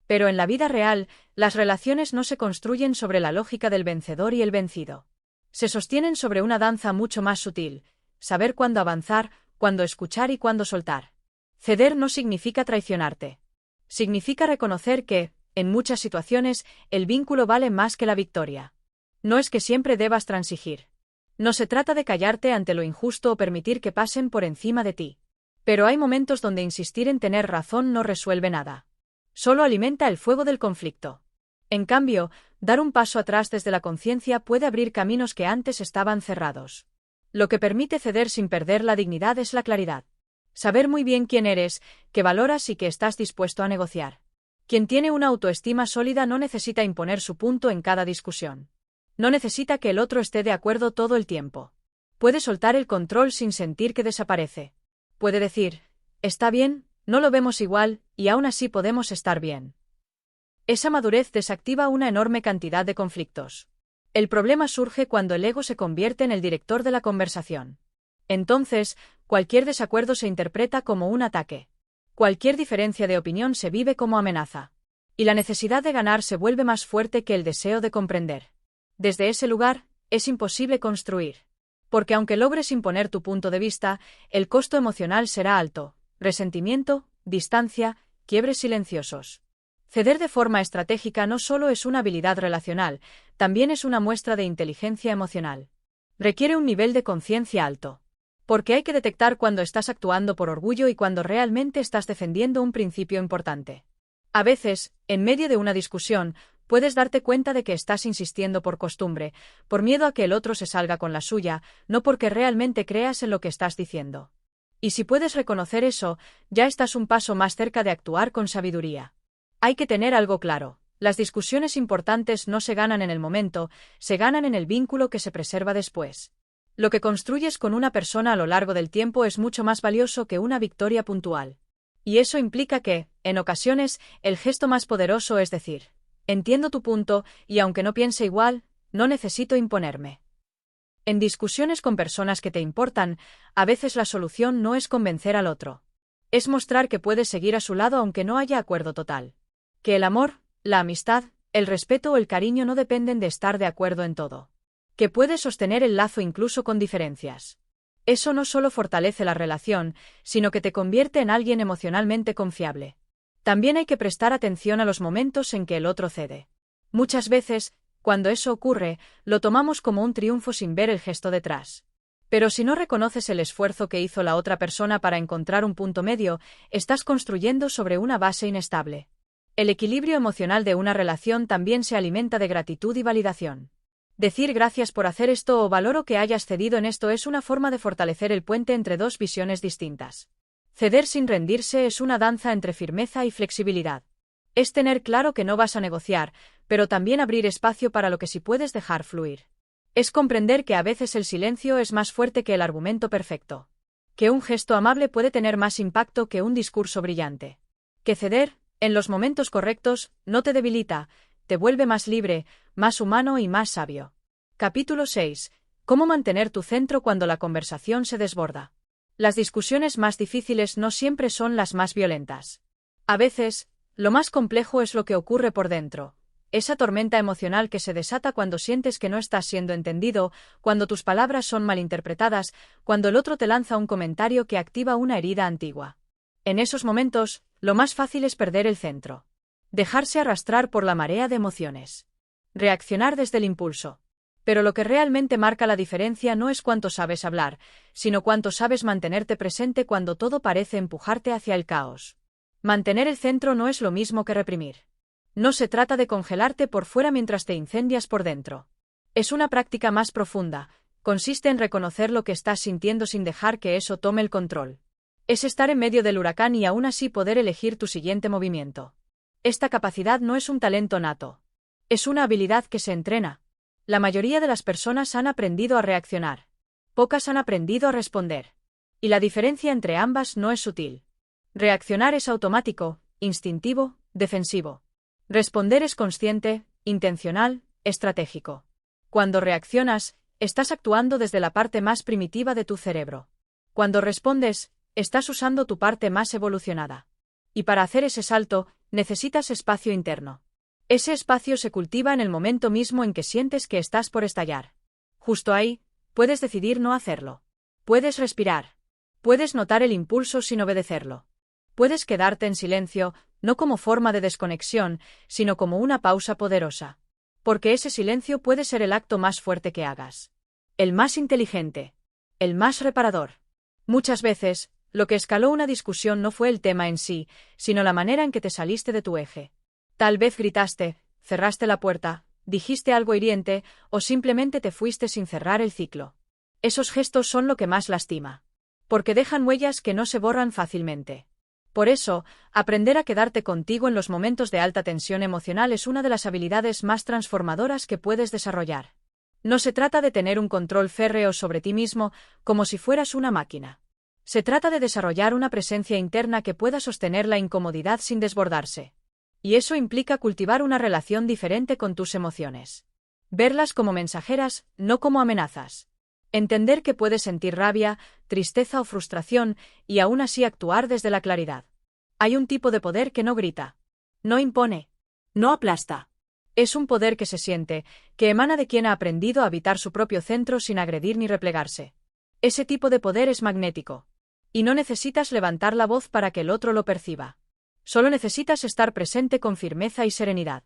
Pero en la vida real, las relaciones no se construyen sobre la lógica del vencedor y el vencido. Se sostienen sobre una danza mucho más sutil, saber cuándo avanzar, cuándo escuchar y cuándo soltar. Ceder no significa traicionarte. Significa reconocer que, en muchas situaciones, el vínculo vale más que la victoria. No es que siempre debas transigir. No se trata de callarte ante lo injusto o permitir que pasen por encima de ti. Pero hay momentos donde insistir en tener razón no resuelve nada. Solo alimenta el fuego del conflicto. En cambio, dar un paso atrás desde la conciencia puede abrir caminos que antes estaban cerrados. Lo que permite ceder sin perder la dignidad es la claridad. Saber muy bien quién eres, qué valoras y qué estás dispuesto a negociar. Quien tiene una autoestima sólida no necesita imponer su punto en cada discusión. No necesita que el otro esté de acuerdo todo el tiempo. Puede soltar el control sin sentir que desaparece. Puede decir, está bien, no lo vemos igual, y aún así podemos estar bien. Esa madurez desactiva una enorme cantidad de conflictos. El problema surge cuando el ego se convierte en el director de la conversación. Entonces, cualquier desacuerdo se interpreta como un ataque. Cualquier diferencia de opinión se vive como amenaza. Y la necesidad de ganar se vuelve más fuerte que el deseo de comprender. Desde ese lugar, es imposible construir. Porque aunque logres imponer tu punto de vista, el costo emocional será alto. Resentimiento, distancia, quiebres silenciosos. Ceder de forma estratégica no solo es una habilidad relacional, también es una muestra de inteligencia emocional. Requiere un nivel de conciencia alto. Porque hay que detectar cuando estás actuando por orgullo y cuando realmente estás defendiendo un principio importante. A veces, en medio de una discusión, puedes darte cuenta de que estás insistiendo por costumbre, por miedo a que el otro se salga con la suya, no porque realmente creas en lo que estás diciendo. Y si puedes reconocer eso, ya estás un paso más cerca de actuar con sabiduría. Hay que tener algo claro. Las discusiones importantes no se ganan en el momento, se ganan en el vínculo que se preserva después. Lo que construyes con una persona a lo largo del tiempo es mucho más valioso que una victoria puntual. Y eso implica que, en ocasiones, el gesto más poderoso es decir, entiendo tu punto, y aunque no piense igual, no necesito imponerme. En discusiones con personas que te importan, a veces la solución no es convencer al otro. Es mostrar que puedes seguir a su lado aunque no haya acuerdo total. Que el amor, la amistad, el respeto o el cariño no dependen de estar de acuerdo en todo. Que puedes sostener el lazo incluso con diferencias. Eso no solo fortalece la relación, sino que te convierte en alguien emocionalmente confiable. También hay que prestar atención a los momentos en que el otro cede. Muchas veces, cuando eso ocurre, lo tomamos como un triunfo sin ver el gesto detrás. Pero si no reconoces el esfuerzo que hizo la otra persona para encontrar un punto medio, estás construyendo sobre una base inestable. El equilibrio emocional de una relación también se alimenta de gratitud y validación. Decir gracias por hacer esto o valoro que hayas cedido en esto es una forma de fortalecer el puente entre dos visiones distintas. Ceder sin rendirse es una danza entre firmeza y flexibilidad. Es tener claro que no vas a negociar, pero también abrir espacio para lo que sí puedes dejar fluir. Es comprender que a veces el silencio es más fuerte que el argumento perfecto. Que un gesto amable puede tener más impacto que un discurso brillante. Que ceder, en los momentos correctos, no te debilita, te vuelve más libre, más humano y más sabio. Capítulo 6. ¿Cómo mantener tu centro cuando la conversación se desborda? Las discusiones más difíciles no siempre son las más violentas. A veces, lo más complejo es lo que ocurre por dentro. Esa tormenta emocional que se desata cuando sientes que no estás siendo entendido, cuando tus palabras son malinterpretadas, cuando el otro te lanza un comentario que activa una herida antigua. En esos momentos, lo más fácil es perder el centro. Dejarse arrastrar por la marea de emociones. Reaccionar desde el impulso. Pero lo que realmente marca la diferencia no es cuánto sabes hablar, sino cuánto sabes mantenerte presente cuando todo parece empujarte hacia el caos. Mantener el centro no es lo mismo que reprimir. No se trata de congelarte por fuera mientras te incendias por dentro. Es una práctica más profunda, consiste en reconocer lo que estás sintiendo sin dejar que eso tome el control. Es estar en medio del huracán y aún así poder elegir tu siguiente movimiento. Esta capacidad no es un talento nato. Es una habilidad que se entrena. La mayoría de las personas han aprendido a reaccionar. Pocas han aprendido a responder. Y la diferencia entre ambas no es sutil. Reaccionar es automático, instintivo, defensivo. Responder es consciente, intencional, estratégico. Cuando reaccionas, estás actuando desde la parte más primitiva de tu cerebro. Cuando respondes, estás usando tu parte más evolucionada. Y para hacer ese salto, necesitas espacio interno. Ese espacio se cultiva en el momento mismo en que sientes que estás por estallar. Justo ahí, puedes decidir no hacerlo. Puedes respirar. Puedes notar el impulso sin obedecerlo. Puedes quedarte en silencio, no como forma de desconexión, sino como una pausa poderosa. Porque ese silencio puede ser el acto más fuerte que hagas. El más inteligente. El más reparador. Muchas veces, lo que escaló una discusión no fue el tema en sí, sino la manera en que te saliste de tu eje. Tal vez gritaste, cerraste la puerta, dijiste algo hiriente, o simplemente te fuiste sin cerrar el ciclo. Esos gestos son lo que más lastima. Porque dejan huellas que no se borran fácilmente. Por eso, aprender a quedarte contigo en los momentos de alta tensión emocional es una de las habilidades más transformadoras que puedes desarrollar. No se trata de tener un control férreo sobre ti mismo, como si fueras una máquina. Se trata de desarrollar una presencia interna que pueda sostener la incomodidad sin desbordarse. Y eso implica cultivar una relación diferente con tus emociones. Verlas como mensajeras, no como amenazas. Entender que puedes sentir rabia, tristeza o frustración, y aún así actuar desde la claridad. Hay un tipo de poder que no grita. No impone. No aplasta. Es un poder que se siente, que emana de quien ha aprendido a habitar su propio centro sin agredir ni replegarse. Ese tipo de poder es magnético. Y no necesitas levantar la voz para que el otro lo perciba. Solo necesitas estar presente con firmeza y serenidad.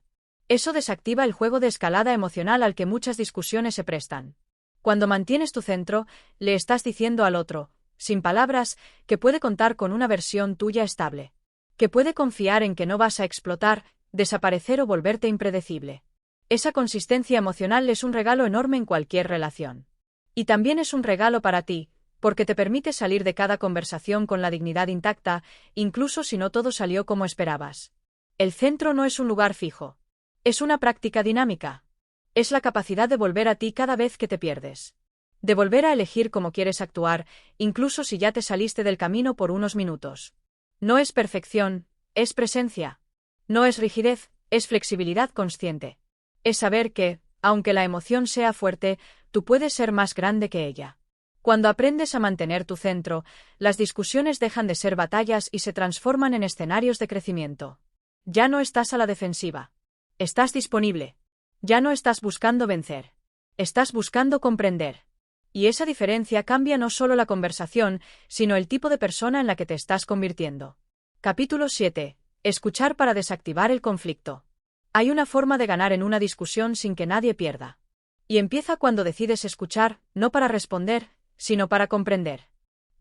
Eso desactiva el juego de escalada emocional al que muchas discusiones se prestan. Cuando mantienes tu centro, le estás diciendo al otro, sin palabras, que puede contar con una versión tuya estable. Que puede confiar en que no vas a explotar, desaparecer o volverte impredecible. Esa consistencia emocional es un regalo enorme en cualquier relación. Y también es un regalo para ti, porque te permite salir de cada conversación con la dignidad intacta, incluso si no todo salió como esperabas. El centro no es un lugar fijo. Es una práctica dinámica. Es la capacidad de volver a ti cada vez que te pierdes. De volver a elegir cómo quieres actuar, incluso si ya te saliste del camino por unos minutos. No es perfección, es presencia. No es rigidez, es flexibilidad consciente. Es saber que, aunque la emoción sea fuerte, tú puedes ser más grande que ella. Cuando aprendes a mantener tu centro, las discusiones dejan de ser batallas y se transforman en escenarios de crecimiento. Ya no estás a la defensiva. Estás disponible. Ya no estás buscando vencer. Estás buscando comprender. Y esa diferencia cambia no solo la conversación, sino el tipo de persona en la que te estás convirtiendo. Capítulo 7. Escuchar para desactivar el conflicto. Hay una forma de ganar en una discusión sin que nadie pierda. Y empieza cuando decides escuchar, no para responder, sino para comprender.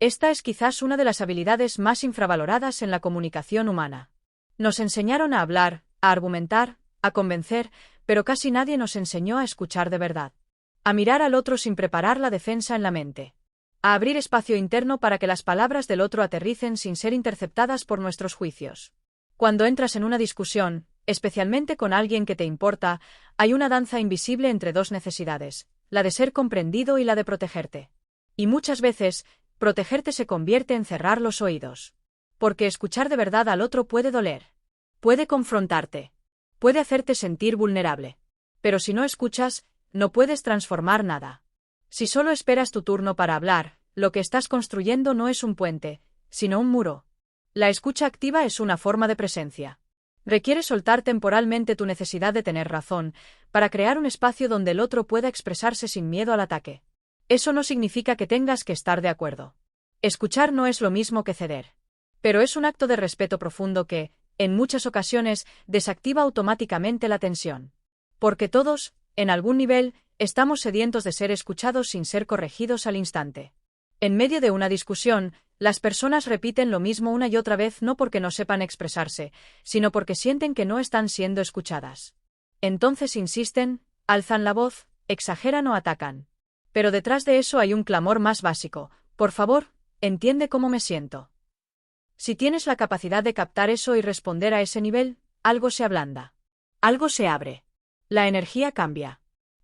Esta es quizás una de las habilidades más infravaloradas en la comunicación humana. Nos enseñaron a hablar, a argumentar, a convencer, pero casi nadie nos enseñó a escuchar de verdad. A mirar al otro sin preparar la defensa en la mente. A abrir espacio interno para que las palabras del otro aterricen sin ser interceptadas por nuestros juicios. Cuando entras en una discusión, especialmente con alguien que te importa, hay una danza invisible entre dos necesidades, la de ser comprendido y la de protegerte. Y muchas veces, protegerte se convierte en cerrar los oídos. Porque escuchar de verdad al otro puede doler. Puede confrontarte. Puede hacerte sentir vulnerable. Pero si no escuchas, no puedes transformar nada. Si solo esperas tu turno para hablar, lo que estás construyendo no es un puente, sino un muro. La escucha activa es una forma de presencia. Requiere soltar temporalmente tu necesidad de tener razón, para crear un espacio donde el otro pueda expresarse sin miedo al ataque. Eso no significa que tengas que estar de acuerdo. Escuchar no es lo mismo que ceder. Pero es un acto de respeto profundo que, en muchas ocasiones, desactiva automáticamente la tensión. Porque todos, en algún nivel, estamos sedientos de ser escuchados sin ser corregidos al instante. En medio de una discusión, las personas repiten lo mismo una y otra vez no porque no sepan expresarse, sino porque sienten que no están siendo escuchadas. Entonces insisten, alzan la voz, exageran o atacan. Pero detrás de eso hay un clamor más básico: por favor, entiende cómo me siento. Si tienes la capacidad de captar eso y responder a ese nivel, algo se ablanda. Algo se abre. La energía cambia.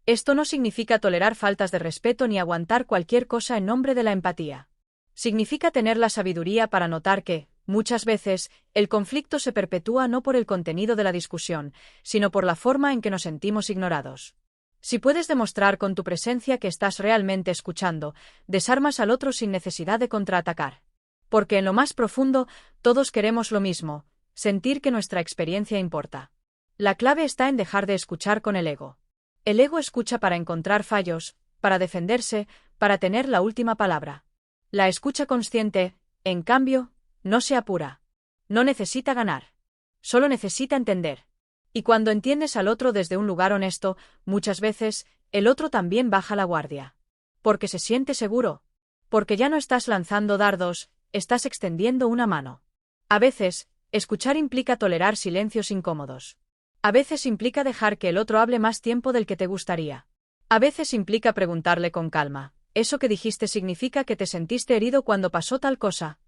Esto no significa tolerar faltas de respeto ni aguantar cualquier cosa en nombre de la empatía. Significa tener la sabiduría para notar que, muchas veces, el conflicto se perpetúa no por el contenido de la discusión, sino por la forma en que nos sentimos ignorados. Si puedes demostrar con tu presencia que estás realmente escuchando, desarmas al otro sin necesidad de contraatacar. Porque en lo más profundo, todos queremos lo mismo: sentir que nuestra experiencia importa. La clave está en dejar de escuchar con el ego. El ego escucha para encontrar fallos, para defenderse, para tener la última palabra. La escucha consciente, en cambio, no se apura. No necesita ganar. Solo necesita entender. Y cuando entiendes al otro desde un lugar honesto, muchas veces, el otro también baja la guardia. Porque se siente seguro. Porque ya no estás lanzando dardos, estás extendiendo una mano. A veces, escuchar implica tolerar silencios incómodos. A veces implica dejar que el otro hable más tiempo del que te gustaría. A veces implica preguntarle con calma: ¿eso que dijiste significa que te sentiste herido cuando pasó tal cosa?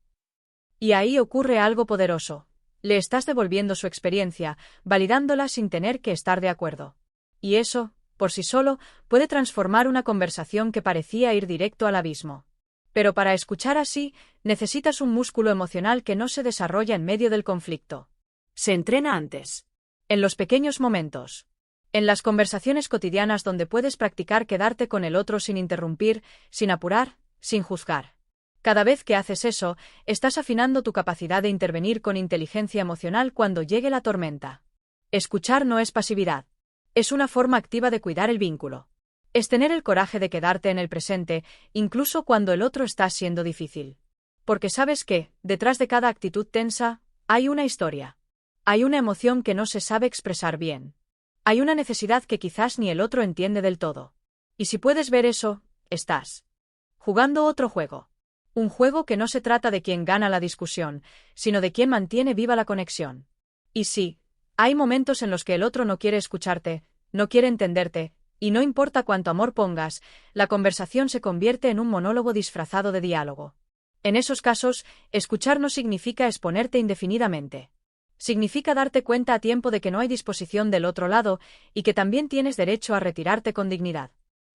Y ahí ocurre algo poderoso. Le estás devolviendo su experiencia, validándola sin tener que estar de acuerdo. Y eso, por sí solo, puede transformar una conversación que parecía ir directo al abismo. Pero para escuchar así, necesitas un músculo emocional que no se desarrolla en medio del conflicto. Se entrena antes. En los pequeños momentos. En las conversaciones cotidianas donde puedes practicar quedarte con el otro sin interrumpir, sin apurar, sin juzgar. Cada vez que haces eso, estás afinando tu capacidad de intervenir con inteligencia emocional cuando llegue la tormenta. Escuchar no es pasividad. Es una forma activa de cuidar el vínculo. Es tener el coraje de quedarte en el presente, incluso cuando el otro está siendo difícil. Porque sabes que, detrás de cada actitud tensa, hay una historia. Hay una emoción que no se sabe expresar bien. Hay una necesidad que quizás ni el otro entiende del todo. Y si puedes ver eso, estás jugando otro juego. Un juego que no se trata de quién gana la discusión, sino de quién mantiene viva la conexión. Y sí, hay momentos en los que el otro no quiere escucharte, no quiere entenderte, y no importa cuánto amor pongas, la conversación se convierte en un monólogo disfrazado de diálogo. En esos casos, escuchar no significa exponerte indefinidamente. Significa darte cuenta a tiempo de que no hay disposición del otro lado y que también tienes derecho a retirarte con dignidad.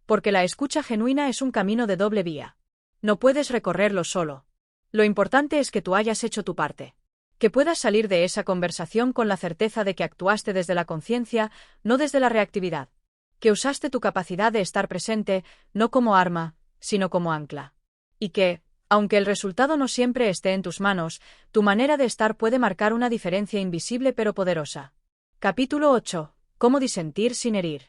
Porque la escucha genuina es un camino de doble vía. No puedes recorrerlo solo. Lo importante es que tú hayas hecho tu parte. Que puedas salir de esa conversación con la certeza de que actuaste desde la conciencia, no desde la reactividad. Que usaste tu capacidad de estar presente, no como arma, sino como ancla. Y que, aunque el resultado no siempre esté en tus manos, tu manera de estar puede marcar una diferencia invisible pero poderosa. Capítulo 8. Cómo disentir sin herir.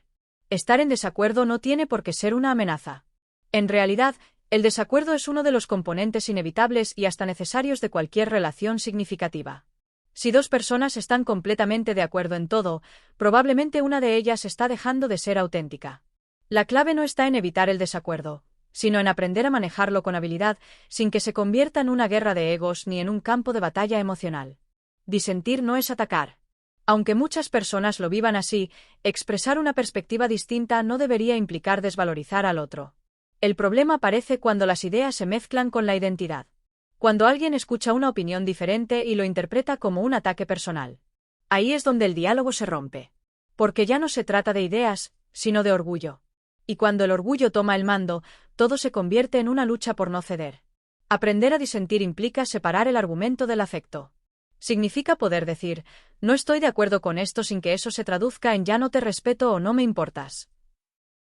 Estar en desacuerdo no tiene por qué ser una amenaza. En realidad, el desacuerdo es uno de los componentes inevitables y hasta necesarios de cualquier relación significativa. Si dos personas están completamente de acuerdo en todo, probablemente una de ellas está dejando de ser auténtica. La clave no está en evitar el desacuerdo, sino en aprender a manejarlo con habilidad, sin que se convierta en una guerra de egos ni en un campo de batalla emocional. Disentir no es atacar. Aunque muchas personas lo vivan así, expresar una perspectiva distinta no debería implicar desvalorizar al otro. El problema aparece cuando las ideas se mezclan con la identidad. Cuando alguien escucha una opinión diferente y lo interpreta como un ataque personal. Ahí es donde el diálogo se rompe. Porque ya no se trata de ideas, sino de orgullo. Y cuando el orgullo toma el mando, todo se convierte en una lucha por no ceder. Aprender a disentir implica separar el argumento del afecto. Significa poder decir, no estoy de acuerdo con esto sin que eso se traduzca en ya no te respeto o no me importas.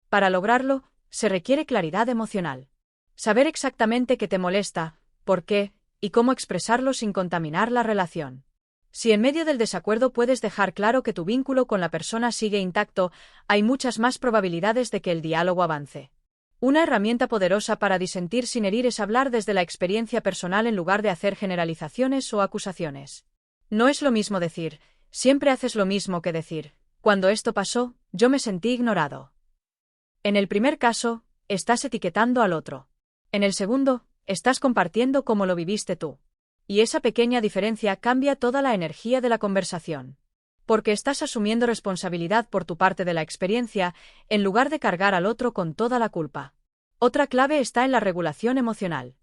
Para lograrlo, se requiere claridad emocional. Saber exactamente qué te molesta, por qué, y cómo expresarlo sin contaminar la relación. Si en medio del desacuerdo puedes dejar claro que tu vínculo con la persona sigue intacto, hay muchas más probabilidades de que el diálogo avance. Una herramienta poderosa para disentir sin herir es hablar desde la experiencia personal en lugar de hacer generalizaciones o acusaciones. No es lo mismo decir, siempre haces lo mismo que decir, cuando esto pasó, yo me sentí ignorado. En el primer caso, estás etiquetando al otro. En el segundo, estás compartiendo cómo lo viviste tú. Y esa pequeña diferencia cambia toda la energía de la conversación. Porque estás asumiendo responsabilidad por tu parte de la experiencia, en lugar de cargar al otro con toda la culpa. Otra clave está en la regulación emocional.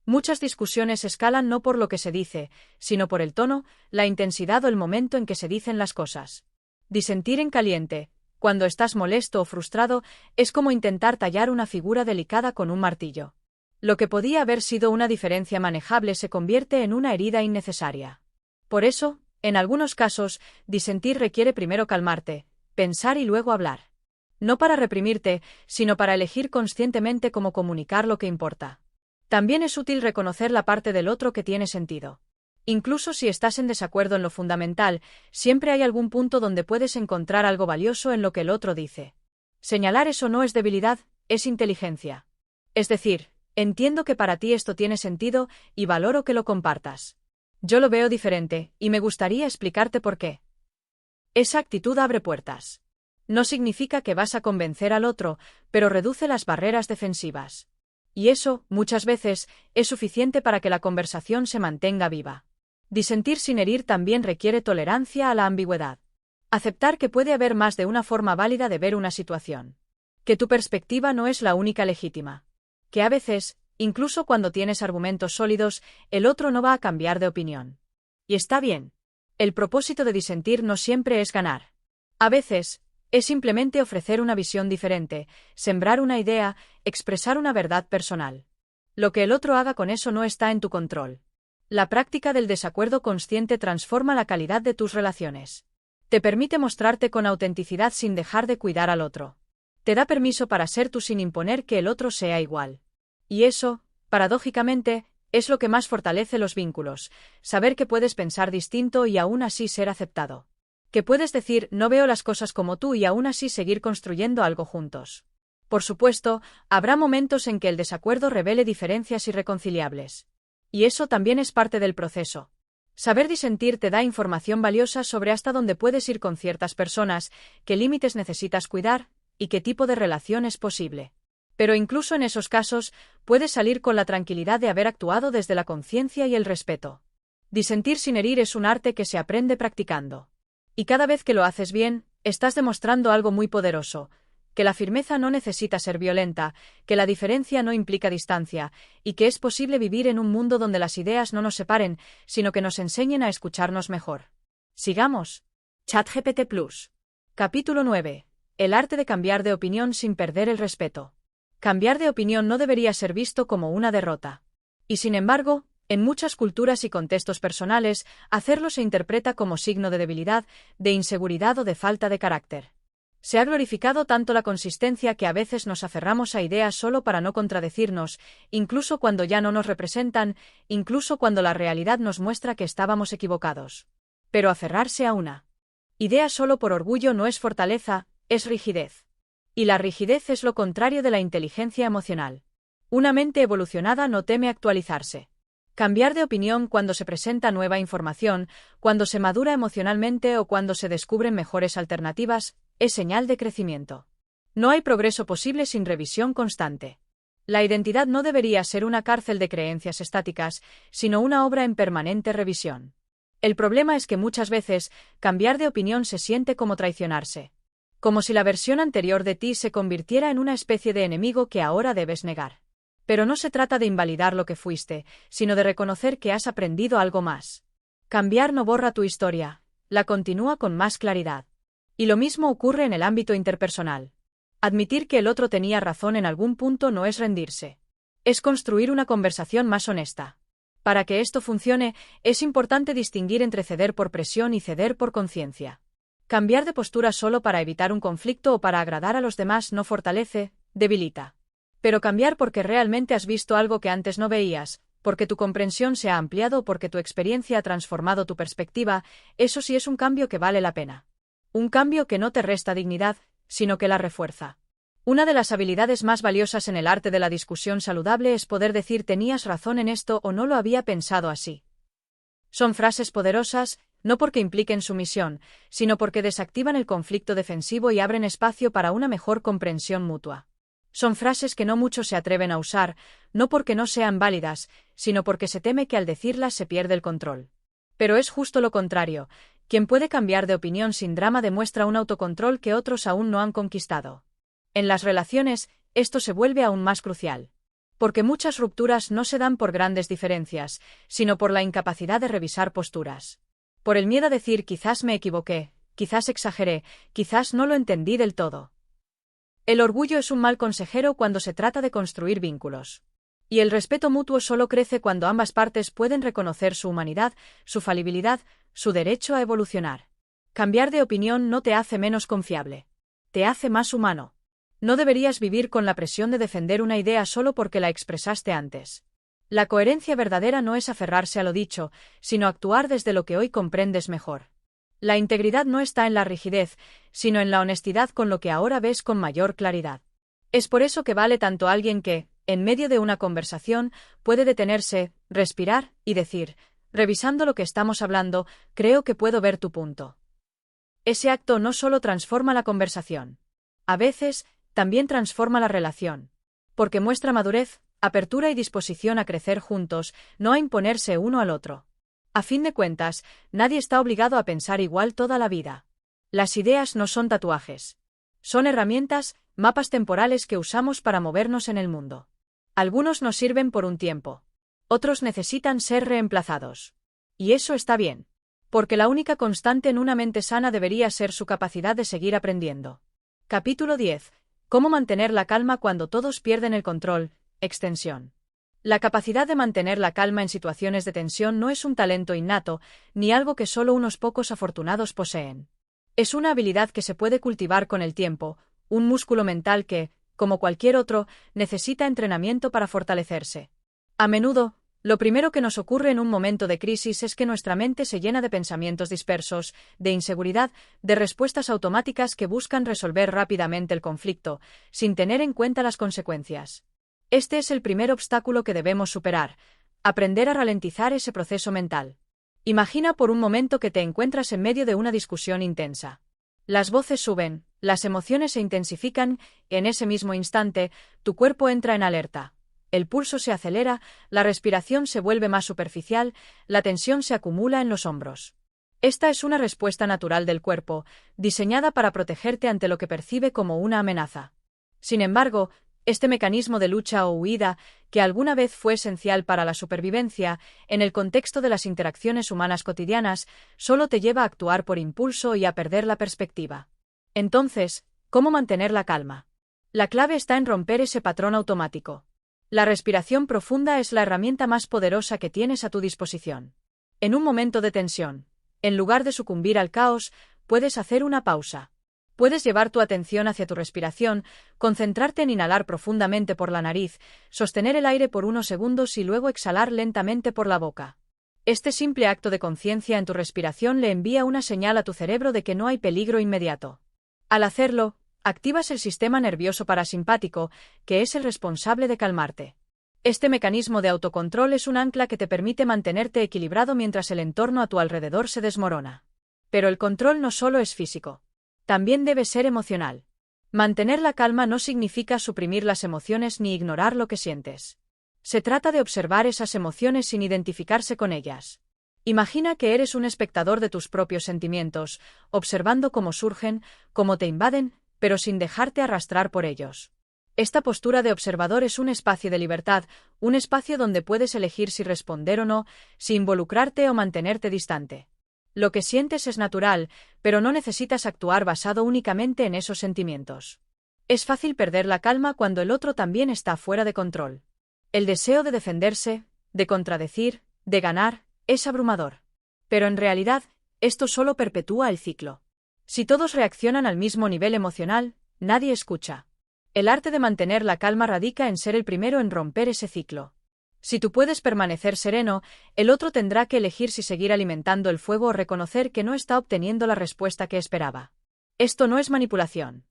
Muchas discusiones escalan no por lo que se dice, sino por el tono, la intensidad o el momento en que se dicen las cosas. Disentir en caliente, cuando estás molesto o frustrado, es como intentar tallar una figura delicada con un martillo. Lo que podía haber sido una diferencia manejable se convierte en una herida innecesaria. Por eso, en algunos casos, disentir requiere primero calmarte, pensar y luego hablar. No para reprimirte, sino para elegir conscientemente cómo comunicar lo que importa. También es útil reconocer la parte del otro que tiene sentido. Incluso si estás en desacuerdo en lo fundamental, siempre hay algún punto donde puedes encontrar algo valioso en lo que el otro dice. Señalar eso no es debilidad, es inteligencia. Es decir, entiendo que para ti esto tiene sentido y valoro que lo compartas. Yo lo veo diferente, y me gustaría explicarte por qué. Esa actitud abre puertas. No significa que vas a convencer al otro, pero reduce las barreras defensivas. Y eso, muchas veces, es suficiente para que la conversación se mantenga viva. Disentir sin herir también requiere tolerancia a la ambigüedad. Aceptar que puede haber más de una forma válida de ver una situación. Que tu perspectiva no es la única legítima. Que a veces, incluso cuando tienes argumentos sólidos, el otro no va a cambiar de opinión. Y está bien. El propósito de disentir no siempre es ganar. A veces, es simplemente ofrecer una visión diferente, sembrar una idea, expresar una verdad personal. Lo que el otro haga con eso no está en tu control. La práctica del desacuerdo consciente transforma la calidad de tus relaciones. Te permite mostrarte con autenticidad sin dejar de cuidar al otro. Te da permiso para ser tú sin imponer que el otro sea igual. Y eso, paradójicamente, es lo que más fortalece los vínculos, saber que puedes pensar distinto y aún así ser aceptado. Que puedes decir no veo las cosas como tú y aún así seguir construyendo algo juntos. Por supuesto, habrá momentos en que el desacuerdo revele diferencias irreconciliables. Y eso también es parte del proceso. Saber disentir te da información valiosa sobre hasta dónde puedes ir con ciertas personas, qué límites necesitas cuidar, y qué tipo de relación es posible. Pero incluso en esos casos, puedes salir con la tranquilidad de haber actuado desde la conciencia y el respeto. Disentir sin herir es un arte que se aprende practicando. Y cada vez que lo haces bien, estás demostrando algo muy poderoso, que la firmeza no necesita ser violenta, que la diferencia no implica distancia, y que es posible vivir en un mundo donde las ideas no nos separen, sino que nos enseñen a escucharnos mejor. Sigamos. ChatGPT Plus. Capítulo 9. El arte de cambiar de opinión sin perder el respeto. Cambiar de opinión no debería ser visto como una derrota. Y sin embargo, en muchas culturas y contextos personales, hacerlo se interpreta como signo de debilidad, de inseguridad o de falta de carácter. Se ha glorificado tanto la consistencia que a veces nos aferramos a ideas solo para no contradecirnos, incluso cuando ya no nos representan, incluso cuando la realidad nos muestra que estábamos equivocados. Pero aferrarse a una idea solo por orgullo no es fortaleza, es rigidez. Y la rigidez es lo contrario de la inteligencia emocional. Una mente evolucionada no teme actualizarse. Cambiar de opinión cuando se presenta nueva información, cuando se madura emocionalmente o cuando se descubren mejores alternativas, es señal de crecimiento. No hay progreso posible sin revisión constante. La identidad no debería ser una cárcel de creencias estáticas, sino una obra en permanente revisión. El problema es que muchas veces, cambiar de opinión se siente como traicionarse. Como si la versión anterior de ti se convirtiera en una especie de enemigo que ahora debes negar. Pero no se trata de invalidar lo que fuiste, sino de reconocer que has aprendido algo más. Cambiar no borra tu historia, la continúa con más claridad. Y lo mismo ocurre en el ámbito interpersonal. Admitir que el otro tenía razón en algún punto no es rendirse. Es construir una conversación más honesta. Para que esto funcione, es importante distinguir entre ceder por presión y ceder por conciencia. Cambiar de postura solo para evitar un conflicto o para agradar a los demás no fortalece, debilita. Pero cambiar porque realmente has visto algo que antes no veías, porque tu comprensión se ha ampliado o porque tu experiencia ha transformado tu perspectiva, eso sí es un cambio que vale la pena. Un cambio que no te resta dignidad, sino que la refuerza. Una de las habilidades más valiosas en el arte de la discusión saludable es poder decir tenías razón en esto o no lo había pensado así. Son frases poderosas, no porque impliquen sumisión, sino porque desactivan el conflicto defensivo y abren espacio para una mejor comprensión mutua. Son frases que no muchos se atreven a usar, no porque no sean válidas, sino porque se teme que al decirlas se pierde el control. Pero es justo lo contrario, quien puede cambiar de opinión sin drama demuestra un autocontrol que otros aún no han conquistado. En las relaciones, esto se vuelve aún más crucial. Porque muchas rupturas no se dan por grandes diferencias, sino por la incapacidad de revisar posturas. Por el miedo a decir quizás me equivoqué, quizás exageré, quizás no lo entendí del todo. El orgullo es un mal consejero cuando se trata de construir vínculos. Y el respeto mutuo solo crece cuando ambas partes pueden reconocer su humanidad, su falibilidad, su derecho a evolucionar. Cambiar de opinión no te hace menos confiable. Te hace más humano. No deberías vivir con la presión de defender una idea solo porque la expresaste antes. La coherencia verdadera no es aferrarse a lo dicho, sino actuar desde lo que hoy comprendes mejor. La integridad no está en la rigidez, sino en la honestidad con lo que ahora ves con mayor claridad. Es por eso que vale tanto alguien que, en medio de una conversación, puede detenerse, respirar y decir, revisando lo que estamos hablando, creo que puedo ver tu punto. Ese acto no solo transforma la conversación. A veces, también transforma la relación. Porque muestra madurez, apertura y disposición a crecer juntos, no a imponerse uno al otro. A fin de cuentas, nadie está obligado a pensar igual toda la vida. Las ideas no son tatuajes. Son herramientas, mapas temporales que usamos para movernos en el mundo. Algunos nos sirven por un tiempo. Otros necesitan ser reemplazados. Y eso está bien. Porque la única constante en una mente sana debería ser su capacidad de seguir aprendiendo. Capítulo 10. Cómo mantener la calma cuando todos pierden el control. Extensión. La capacidad de mantener la calma en situaciones de tensión no es un talento innato, ni algo que solo unos pocos afortunados poseen. Es una habilidad que se puede cultivar con el tiempo, un músculo mental que, como cualquier otro, necesita entrenamiento para fortalecerse. A menudo, lo primero que nos ocurre en un momento de crisis es que nuestra mente se llena de pensamientos dispersos, de inseguridad, de respuestas automáticas que buscan resolver rápidamente el conflicto, sin tener en cuenta las consecuencias. Este es el primer obstáculo que debemos superar, aprender a ralentizar ese proceso mental. Imagina por un momento que te encuentras en medio de una discusión intensa. Las voces suben, las emociones se intensifican, y en ese mismo instante, tu cuerpo entra en alerta. El pulso se acelera, la respiración se vuelve más superficial, la tensión se acumula en los hombros. Esta es una respuesta natural del cuerpo, diseñada para protegerte ante lo que percibe como una amenaza. Sin embargo, este mecanismo de lucha o huida, que alguna vez fue esencial para la supervivencia, en el contexto de las interacciones humanas cotidianas, solo te lleva a actuar por impulso y a perder la perspectiva. Entonces, ¿cómo mantener la calma? La clave está en romper ese patrón automático. La respiración profunda es la herramienta más poderosa que tienes a tu disposición. En un momento de tensión, en lugar de sucumbir al caos, puedes hacer una pausa. Puedes llevar tu atención hacia tu respiración, concentrarte en inhalar profundamente por la nariz, sostener el aire por unos segundos y luego exhalar lentamente por la boca. Este simple acto de conciencia en tu respiración le envía una señal a tu cerebro de que no hay peligro inmediato. Al hacerlo, activas el sistema nervioso parasimpático, que es el responsable de calmarte. Este mecanismo de autocontrol es un ancla que te permite mantenerte equilibrado mientras el entorno a tu alrededor se desmorona. Pero el control no solo es físico. También debe ser emocional. Mantener la calma no significa suprimir las emociones ni ignorar lo que sientes. Se trata de observar esas emociones sin identificarse con ellas. Imagina que eres un espectador de tus propios sentimientos, observando cómo surgen, cómo te invaden, pero sin dejarte arrastrar por ellos. Esta postura de observador es un espacio de libertad, un espacio donde puedes elegir si responder o no, si involucrarte o mantenerte distante. Lo que sientes es natural, pero no necesitas actuar basado únicamente en esos sentimientos. Es fácil perder la calma cuando el otro también está fuera de control. El deseo de defenderse, de contradecir, de ganar, es abrumador. Pero en realidad, esto solo perpetúa el ciclo. Si todos reaccionan al mismo nivel emocional, nadie escucha. El arte de mantener la calma radica en ser el primero en romper ese ciclo. Si tú puedes permanecer sereno, el otro tendrá que elegir si seguir alimentando el fuego o reconocer que no está obteniendo la respuesta que esperaba. Esto no es manipulación.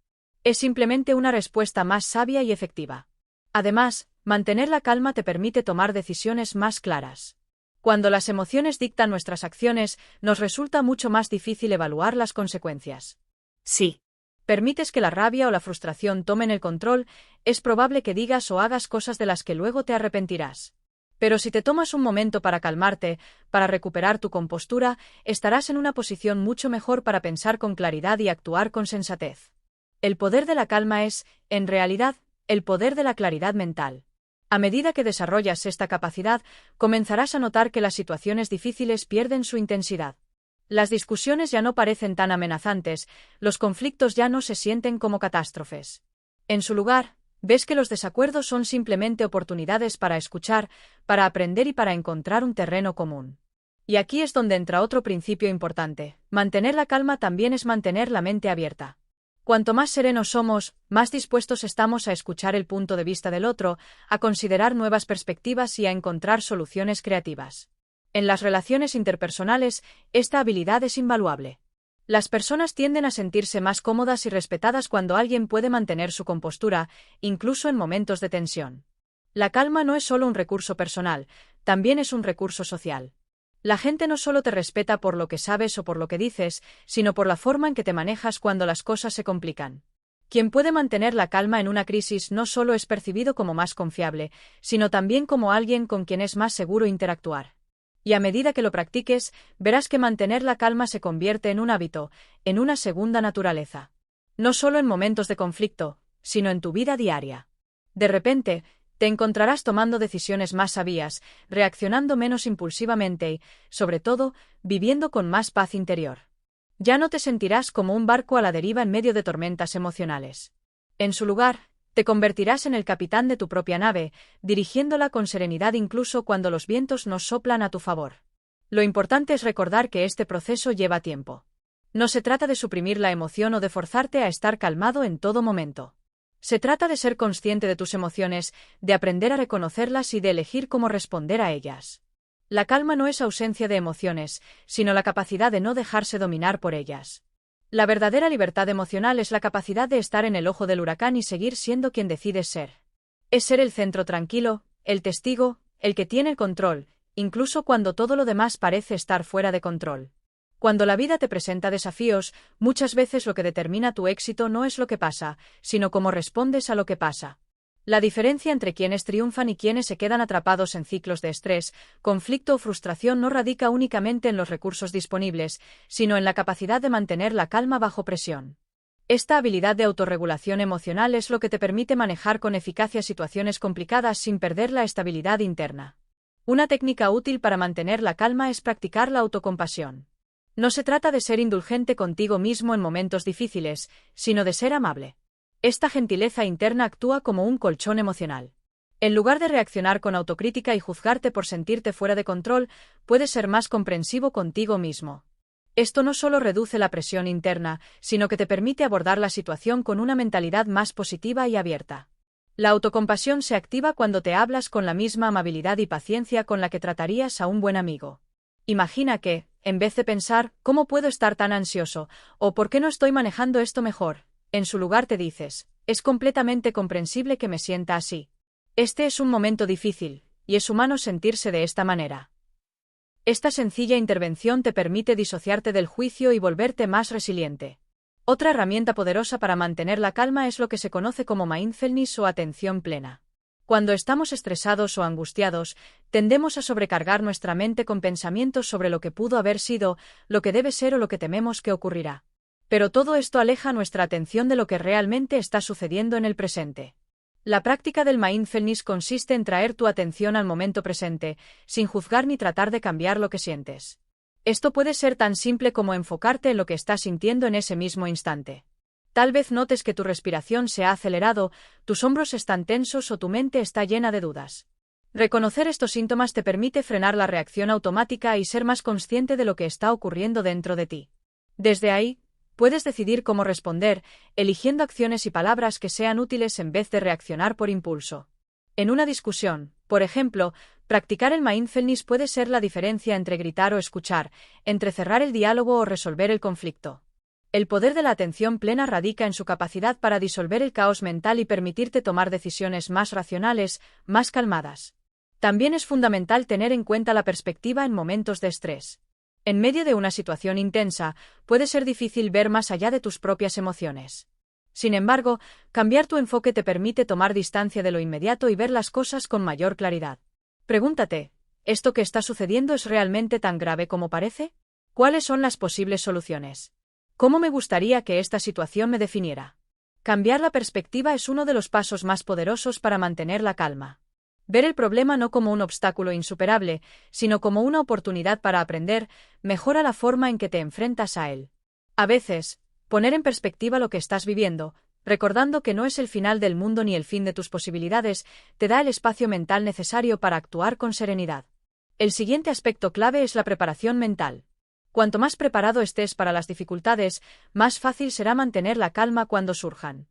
Es simplemente una respuesta más sabia y efectiva. Además, mantener la calma te permite tomar decisiones más claras. Cuando las emociones dictan nuestras acciones, nos resulta mucho más difícil evaluar las consecuencias. Sí. Permites que la rabia o la frustración tomen el control, es probable que digas o hagas cosas de las que luego te arrepentirás. Pero si te tomas un momento para calmarte, para recuperar tu compostura, estarás en una posición mucho mejor para pensar con claridad y actuar con sensatez. El poder de la calma es, en realidad, el poder de la claridad mental. A medida que desarrollas esta capacidad, comenzarás a notar que las situaciones difíciles pierden su intensidad. Las discusiones ya no parecen tan amenazantes, los conflictos ya no se sienten como catástrofes. En su lugar, ves que los desacuerdos son simplemente oportunidades para escuchar, para aprender y para encontrar un terreno común. Y aquí es donde entra otro principio importante: mantener la calma también es mantener la mente abierta. Cuanto más serenos somos, más dispuestos estamos a escuchar el punto de vista del otro, a considerar nuevas perspectivas y a encontrar soluciones creativas. En las relaciones interpersonales, esta habilidad es invaluable. Las personas tienden a sentirse más cómodas y respetadas cuando alguien puede mantener su compostura, incluso en momentos de tensión. La calma no es solo un recurso personal, también es un recurso social. La gente no solo te respeta por lo que sabes o por lo que dices, sino por la forma en que te manejas cuando las cosas se complican. Quien puede mantener la calma en una crisis no solo es percibido como más confiable, sino también como alguien con quien es más seguro interactuar. Y a medida que lo practiques, verás que mantener la calma se convierte en un hábito, en una segunda naturaleza. No solo en momentos de conflicto, sino en tu vida diaria. De repente, te encontrarás tomando decisiones más sabias, reaccionando menos impulsivamente y, sobre todo, viviendo con más paz interior. Ya no te sentirás como un barco a la deriva en medio de tormentas emocionales. En su lugar, te convertirás en el capitán de tu propia nave, dirigiéndola con serenidad incluso cuando los vientos no soplan a tu favor. Lo importante es recordar que este proceso lleva tiempo. No se trata de suprimir la emoción o de forzarte a estar calmado en todo momento. Se trata de ser consciente de tus emociones, de aprender a reconocerlas y de elegir cómo responder a ellas. La calma no es ausencia de emociones, sino la capacidad de no dejarse dominar por ellas. La verdadera libertad emocional es la capacidad de estar en el ojo del huracán y seguir siendo quien decides ser. Es ser el centro tranquilo, el testigo, el que tiene el control, incluso cuando todo lo demás parece estar fuera de control. Cuando la vida te presenta desafíos, muchas veces lo que determina tu éxito no es lo que pasa, sino cómo respondes a lo que pasa. La diferencia entre quienes triunfan y quienes se quedan atrapados en ciclos de estrés, conflicto o frustración no radica únicamente en los recursos disponibles, sino en la capacidad de mantener la calma bajo presión. Esta habilidad de autorregulación emocional es lo que te permite manejar con eficacia situaciones complicadas sin perder la estabilidad interna. Una técnica útil para mantener la calma es practicar la autocompasión. No se trata de ser indulgente contigo mismo en momentos difíciles, sino de ser amable. Esta gentileza interna actúa como un colchón emocional. En lugar de reaccionar con autocrítica y juzgarte por sentirte fuera de control, puedes ser más comprensivo contigo mismo. Esto no solo reduce la presión interna, sino que te permite abordar la situación con una mentalidad más positiva y abierta. La autocompasión se activa cuando te hablas con la misma amabilidad y paciencia con la que tratarías a un buen amigo. Imagina que, en vez de pensar, ¿cómo puedo estar tan ansioso? O ¿por qué no estoy manejando esto mejor? En su lugar te dices, es completamente comprensible que me sienta así. Este es un momento difícil, y es humano sentirse de esta manera. Esta sencilla intervención te permite disociarte del juicio y volverte más resiliente. Otra herramienta poderosa para mantener la calma es lo que se conoce como mindfulness o atención plena. Cuando estamos estresados o angustiados, tendemos a sobrecargar nuestra mente con pensamientos sobre lo que pudo haber sido, lo que debe ser o lo que tememos que ocurrirá. Pero todo esto aleja nuestra atención de lo que realmente está sucediendo en el presente. La práctica del mindfulness consiste en traer tu atención al momento presente, sin juzgar ni tratar de cambiar lo que sientes. Esto puede ser tan simple como enfocarte en lo que estás sintiendo en ese mismo instante. Tal vez notes que tu respiración se ha acelerado, tus hombros están tensos o tu mente está llena de dudas. Reconocer estos síntomas te permite frenar la reacción automática y ser más consciente de lo que está ocurriendo dentro de ti. Desde ahí, puedes decidir cómo responder, eligiendo acciones y palabras que sean útiles en vez de reaccionar por impulso. En una discusión, por ejemplo, practicar el mindfulness puede ser la diferencia entre gritar o escuchar, entre cerrar el diálogo o resolver el conflicto. El poder de la atención plena radica en su capacidad para disolver el caos mental y permitirte tomar decisiones más racionales, más calmadas. También es fundamental tener en cuenta la perspectiva en momentos de estrés. En medio de una situación intensa, puede ser difícil ver más allá de tus propias emociones. Sin embargo, cambiar tu enfoque te permite tomar distancia de lo inmediato y ver las cosas con mayor claridad. Pregúntate, ¿esto que está sucediendo es realmente tan grave como parece? ¿Cuáles son las posibles soluciones? ¿Cómo me gustaría que esta situación me definiera? Cambiar la perspectiva es uno de los pasos más poderosos para mantener la calma. Ver el problema no como un obstáculo insuperable, sino como una oportunidad para aprender, mejora la forma en que te enfrentas a él. A veces, poner en perspectiva lo que estás viviendo, recordando que no es el final del mundo ni el fin de tus posibilidades, te da el espacio mental necesario para actuar con serenidad. El siguiente aspecto clave es la preparación mental. Cuanto más preparado estés para las dificultades, más fácil será mantener la calma cuando surjan.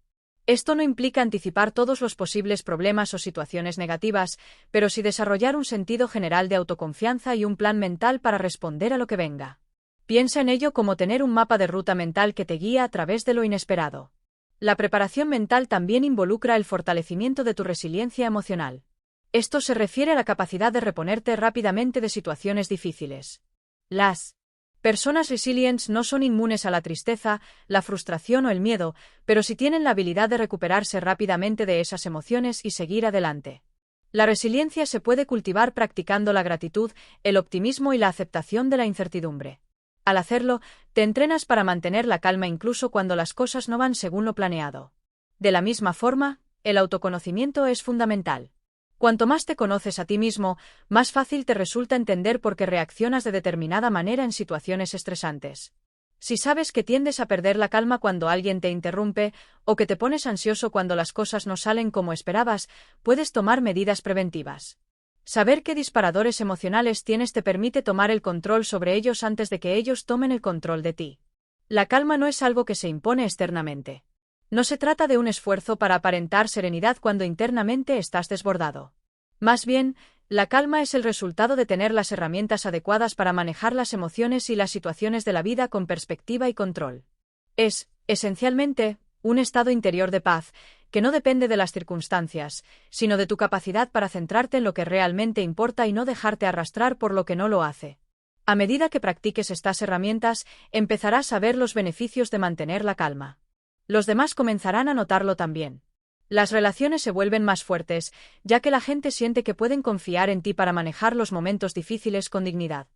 Esto no implica anticipar todos los posibles problemas o situaciones negativas, pero sí desarrollar un sentido general de autoconfianza y un plan mental para responder a lo que venga. Piensa en ello como tener un mapa de ruta mental que te guía a través de lo inesperado. La preparación mental también involucra el fortalecimiento de tu resiliencia emocional. Esto se refiere a la capacidad de reponerte rápidamente de situaciones difíciles. Las personas resilientes no son inmunes a la tristeza, la frustración o el miedo, pero sí tienen la habilidad de recuperarse rápidamente de esas emociones y seguir adelante. La resiliencia se puede cultivar practicando la gratitud, el optimismo y la aceptación de la incertidumbre. Al hacerlo, te entrenas para mantener la calma incluso cuando las cosas no van según lo planeado. De la misma forma, el autoconocimiento es fundamental. Cuanto más te conoces a ti mismo, más fácil te resulta entender por qué reaccionas de determinada manera en situaciones estresantes. Si sabes que tiendes a perder la calma cuando alguien te interrumpe, o que te pones ansioso cuando las cosas no salen como esperabas, puedes tomar medidas preventivas. Saber qué disparadores emocionales tienes te permite tomar el control sobre ellos antes de que ellos tomen el control de ti. La calma no es algo que se impone externamente. No se trata de un esfuerzo para aparentar serenidad cuando internamente estás desbordado. Más bien, la calma es el resultado de tener las herramientas adecuadas para manejar las emociones y las situaciones de la vida con perspectiva y control. Es, esencialmente, un estado interior de paz, que no depende de las circunstancias, sino de tu capacidad para centrarte en lo que realmente importa y no dejarte arrastrar por lo que no lo hace. A medida que practiques estas herramientas, empezarás a ver los beneficios de mantener la calma. Los demás comenzarán a notarlo también. Las relaciones se vuelven más fuertes, ya que la gente siente que pueden confiar en ti para manejar los momentos difíciles con dignidad.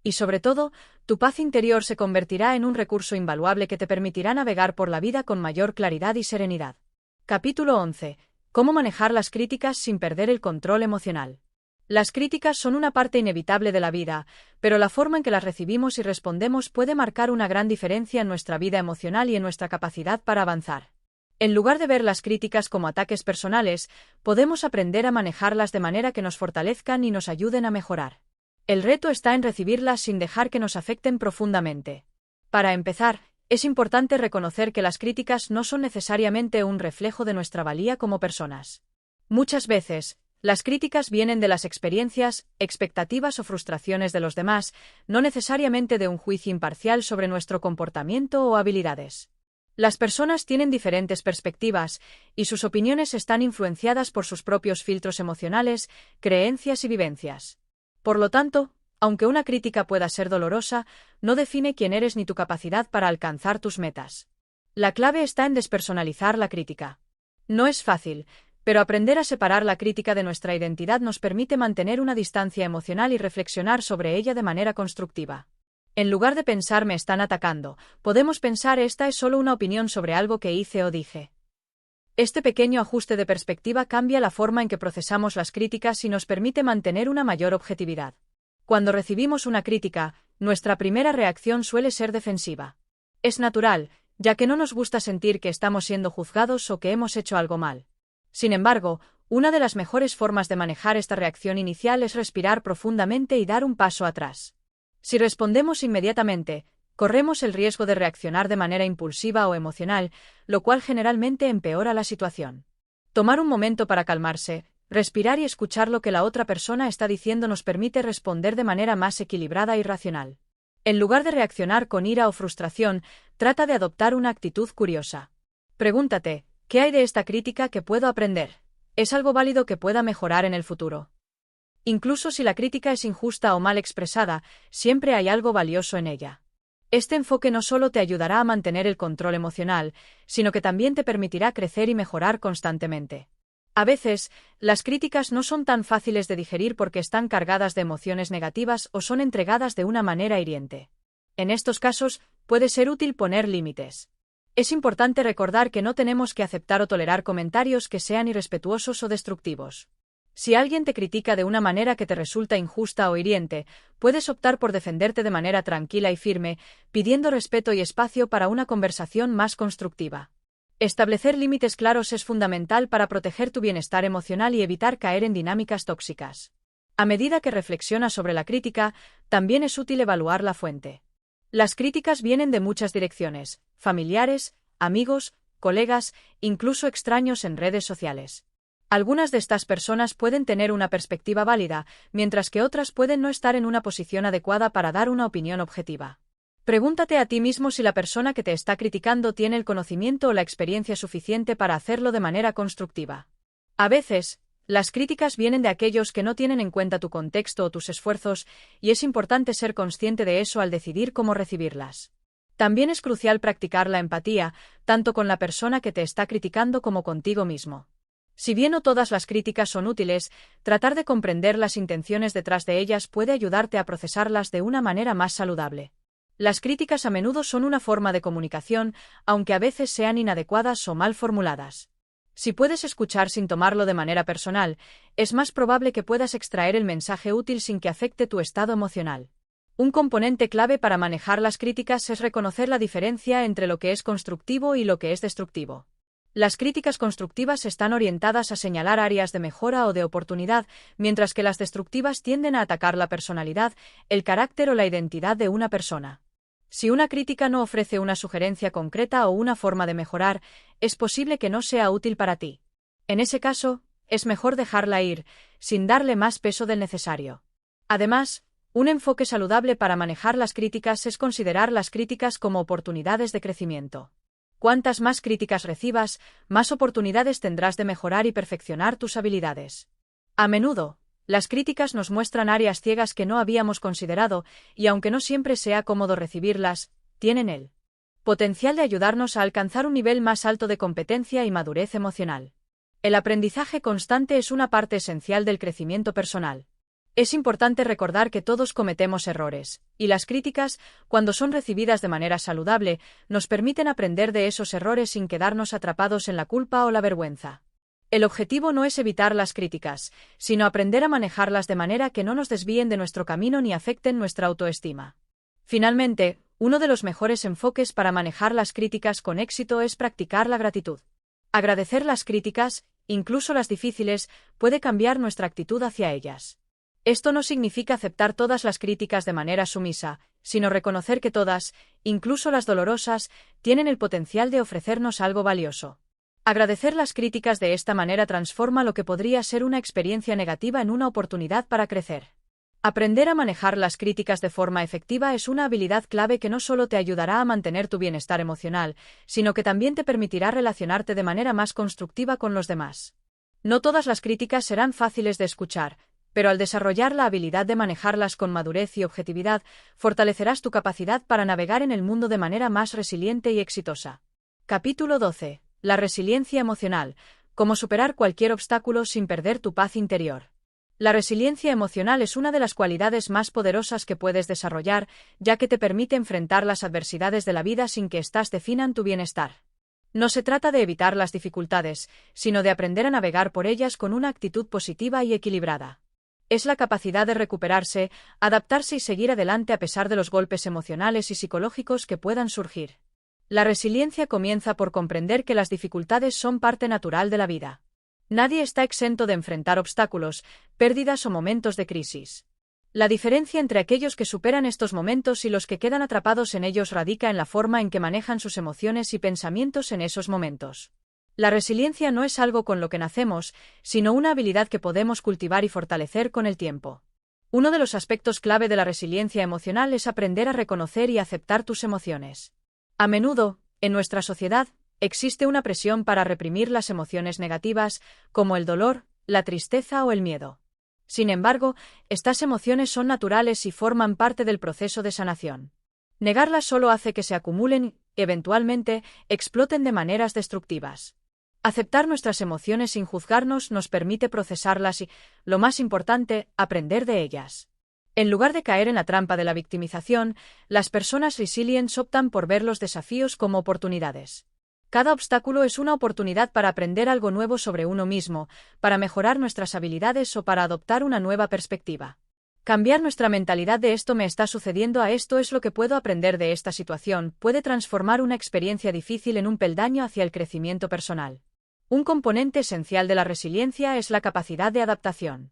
Y sobre todo, tu paz interior se convertirá en un recurso invaluable que te permitirá navegar por la vida con mayor claridad y serenidad. Capítulo 11. Cómo manejar las críticas sin perder el control emocional. Las críticas son una parte inevitable de la vida, pero la forma en que las recibimos y respondemos puede marcar una gran diferencia en nuestra vida emocional y en nuestra capacidad para avanzar. En lugar de ver las críticas como ataques personales, podemos aprender a manejarlas de manera que nos fortalezcan y nos ayuden a mejorar. El reto está en recibirlas sin dejar que nos afecten profundamente. Para empezar, es importante reconocer que las críticas no son necesariamente un reflejo de nuestra valía como personas. Muchas veces, las críticas vienen de las experiencias, expectativas o frustraciones de los demás, no necesariamente de un juicio imparcial sobre nuestro comportamiento o habilidades. Las personas tienen diferentes perspectivas, y sus opiniones están influenciadas por sus propios filtros emocionales, creencias y vivencias. Por lo tanto, aunque una crítica pueda ser dolorosa, no define quién eres ni tu capacidad para alcanzar tus metas. La clave está en despersonalizar la crítica. No es fácil, pero aprender a separar la crítica de nuestra identidad nos permite mantener una distancia emocional y reflexionar sobre ella de manera constructiva. En lugar de pensar me están atacando, podemos pensar esta es solo una opinión sobre algo que hice o dije. Este pequeño ajuste de perspectiva cambia la forma en que procesamos las críticas y nos permite mantener una mayor objetividad. Cuando recibimos una crítica, nuestra primera reacción suele ser defensiva. Es natural, ya que no nos gusta sentir que estamos siendo juzgados o que hemos hecho algo mal. Sin embargo, una de las mejores formas de manejar esta reacción inicial es respirar profundamente y dar un paso atrás. Si respondemos inmediatamente, corremos el riesgo de reaccionar de manera impulsiva o emocional, lo cual generalmente empeora la situación. Tomar un momento para calmarse, respirar y escuchar lo que la otra persona está diciendo nos permite responder de manera más equilibrada y racional. En lugar de reaccionar con ira o frustración, trata de adoptar una actitud curiosa. Pregúntate, ¿qué hay de esta crítica que puedo aprender? ¿Es algo válido que pueda mejorar en el futuro? Incluso si la crítica es injusta o mal expresada, siempre hay algo valioso en ella. Este enfoque no solo te ayudará a mantener el control emocional, sino que también te permitirá crecer y mejorar constantemente. A veces, las críticas no son tan fáciles de digerir porque están cargadas de emociones negativas o son entregadas de una manera hiriente. En estos casos, puede ser útil poner límites. Es importante recordar que no tenemos que aceptar o tolerar comentarios que sean irrespetuosos o destructivos. Si alguien te critica de una manera que te resulta injusta o hiriente, puedes optar por defenderte de manera tranquila y firme, pidiendo respeto y espacio para una conversación más constructiva. Establecer límites claros es fundamental para proteger tu bienestar emocional y evitar caer en dinámicas tóxicas. A medida que reflexionas sobre la crítica, también es útil evaluar la fuente. Las críticas vienen de muchas direcciones: familiares, amigos, colegas, incluso extraños en redes sociales. Algunas de estas personas pueden tener una perspectiva válida, mientras que otras pueden no estar en una posición adecuada para dar una opinión objetiva. Pregúntate a ti mismo si la persona que te está criticando tiene el conocimiento o la experiencia suficiente para hacerlo de manera constructiva. A veces, las críticas vienen de aquellos que no tienen en cuenta tu contexto o tus esfuerzos, y es importante ser consciente de eso al decidir cómo recibirlas. También es crucial practicar la empatía, tanto con la persona que te está criticando como contigo mismo. Si bien no todas las críticas son útiles, tratar de comprender las intenciones detrás de ellas puede ayudarte a procesarlas de una manera más saludable. Las críticas a menudo son una forma de comunicación, aunque a veces sean inadecuadas o mal formuladas. Si puedes escuchar sin tomarlo de manera personal, es más probable que puedas extraer el mensaje útil sin que afecte tu estado emocional. Un componente clave para manejar las críticas es reconocer la diferencia entre lo que es constructivo y lo que es destructivo. Las críticas constructivas están orientadas a señalar áreas de mejora o de oportunidad, mientras que las destructivas tienden a atacar la personalidad, el carácter o la identidad de una persona. Si una crítica no ofrece una sugerencia concreta o una forma de mejorar, es posible que no sea útil para ti. En ese caso, es mejor dejarla ir, sin darle más peso del necesario. Además, un enfoque saludable para manejar las críticas es considerar las críticas como oportunidades de crecimiento. Cuantas más críticas recibas, más oportunidades tendrás de mejorar y perfeccionar tus habilidades. A menudo, las críticas nos muestran áreas ciegas que no habíamos considerado, y aunque no siempre sea cómodo recibirlas, tienen el potencial de ayudarnos a alcanzar un nivel más alto de competencia y madurez emocional. El aprendizaje constante es una parte esencial del crecimiento personal. Es importante recordar que todos cometemos errores, y las críticas, cuando son recibidas de manera saludable, nos permiten aprender de esos errores sin quedarnos atrapados en la culpa o la vergüenza. El objetivo no es evitar las críticas, sino aprender a manejarlas de manera que no nos desvíen de nuestro camino ni afecten nuestra autoestima. Finalmente, uno de los mejores enfoques para manejar las críticas con éxito es practicar la gratitud. Agradecer las críticas, incluso las difíciles, puede cambiar nuestra actitud hacia ellas. Esto no significa aceptar todas las críticas de manera sumisa, sino reconocer que todas, incluso las dolorosas, tienen el potencial de ofrecernos algo valioso. Agradecer las críticas de esta manera transforma lo que podría ser una experiencia negativa en una oportunidad para crecer. Aprender a manejar las críticas de forma efectiva es una habilidad clave que no solo te ayudará a mantener tu bienestar emocional, sino que también te permitirá relacionarte de manera más constructiva con los demás. No todas las críticas serán fáciles de escuchar, pero al desarrollar la habilidad de manejarlas con madurez y objetividad, fortalecerás tu capacidad para navegar en el mundo de manera más resiliente y exitosa. Capítulo 12. La resiliencia emocional. Cómo superar cualquier obstáculo sin perder tu paz interior. La resiliencia emocional es una de las cualidades más poderosas que puedes desarrollar, ya que te permite enfrentar las adversidades de la vida sin que éstas definan tu bienestar. No se trata de evitar las dificultades, sino de aprender a navegar por ellas con una actitud positiva y equilibrada. Es la capacidad de recuperarse, adaptarse y seguir adelante a pesar de los golpes emocionales y psicológicos que puedan surgir. La resiliencia comienza por comprender que las dificultades son parte natural de la vida. Nadie está exento de enfrentar obstáculos, pérdidas o momentos de crisis. La diferencia entre aquellos que superan estos momentos y los que quedan atrapados en ellos radica en la forma en que manejan sus emociones y pensamientos en esos momentos. La resiliencia no es algo con lo que nacemos, sino una habilidad que podemos cultivar y fortalecer con el tiempo. Uno de los aspectos clave de la resiliencia emocional es aprender a reconocer y aceptar tus emociones. A menudo, en nuestra sociedad, existe una presión para reprimir las emociones negativas, como el dolor, la tristeza o el miedo. Sin embargo, estas emociones son naturales y forman parte del proceso de sanación. Negarlas solo hace que se acumulen y, eventualmente, exploten de maneras destructivas. Aceptar nuestras emociones sin juzgarnos nos permite procesarlas y, lo más importante, aprender de ellas. En lugar de caer en la trampa de la victimización, las personas resilientes optan por ver los desafíos como oportunidades. Cada obstáculo es una oportunidad para aprender algo nuevo sobre uno mismo, para mejorar nuestras habilidades o para adoptar una nueva perspectiva. Cambiar nuestra mentalidad de esto me está sucediendo a esto es lo que puedo aprender de esta situación puede transformar una experiencia difícil en un peldaño hacia el crecimiento personal. Un componente esencial de la resiliencia es la capacidad de adaptación.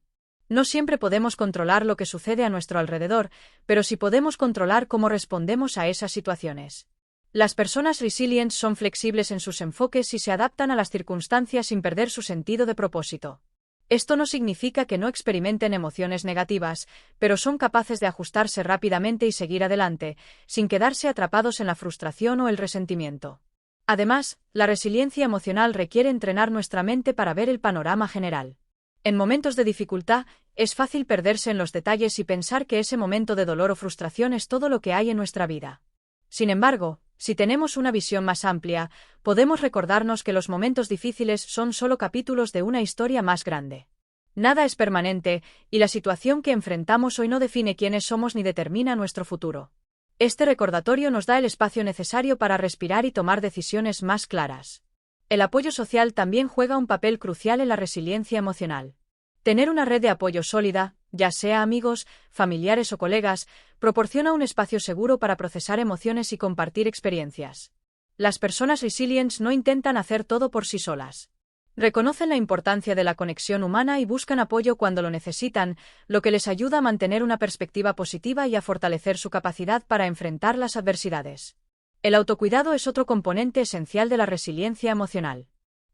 No siempre podemos controlar lo que sucede a nuestro alrededor, pero sí podemos controlar cómo respondemos a esas situaciones. Las personas resilientes son flexibles en sus enfoques y se adaptan a las circunstancias sin perder su sentido de propósito. Esto no significa que no experimenten emociones negativas, pero son capaces de ajustarse rápidamente y seguir adelante, sin quedarse atrapados en la frustración o el resentimiento. Además, la resiliencia emocional requiere entrenar nuestra mente para ver el panorama general. En momentos de dificultad, es fácil perderse en los detalles y pensar que ese momento de dolor o frustración es todo lo que hay en nuestra vida. Sin embargo, si tenemos una visión más amplia, podemos recordarnos que los momentos difíciles son solo capítulos de una historia más grande. Nada es permanente, y la situación que enfrentamos hoy no define quiénes somos ni determina nuestro futuro. Este recordatorio nos da el espacio necesario para respirar y tomar decisiones más claras. El apoyo social también juega un papel crucial en la resiliencia emocional. Tener una red de apoyo sólida, ya sea amigos, familiares o colegas, proporciona un espacio seguro para procesar emociones y compartir experiencias. Las personas resilientes no intentan hacer todo por sí solas. Reconocen la importancia de la conexión humana y buscan apoyo cuando lo necesitan, lo que les ayuda a mantener una perspectiva positiva y a fortalecer su capacidad para enfrentar las adversidades. El autocuidado es otro componente esencial de la resiliencia emocional.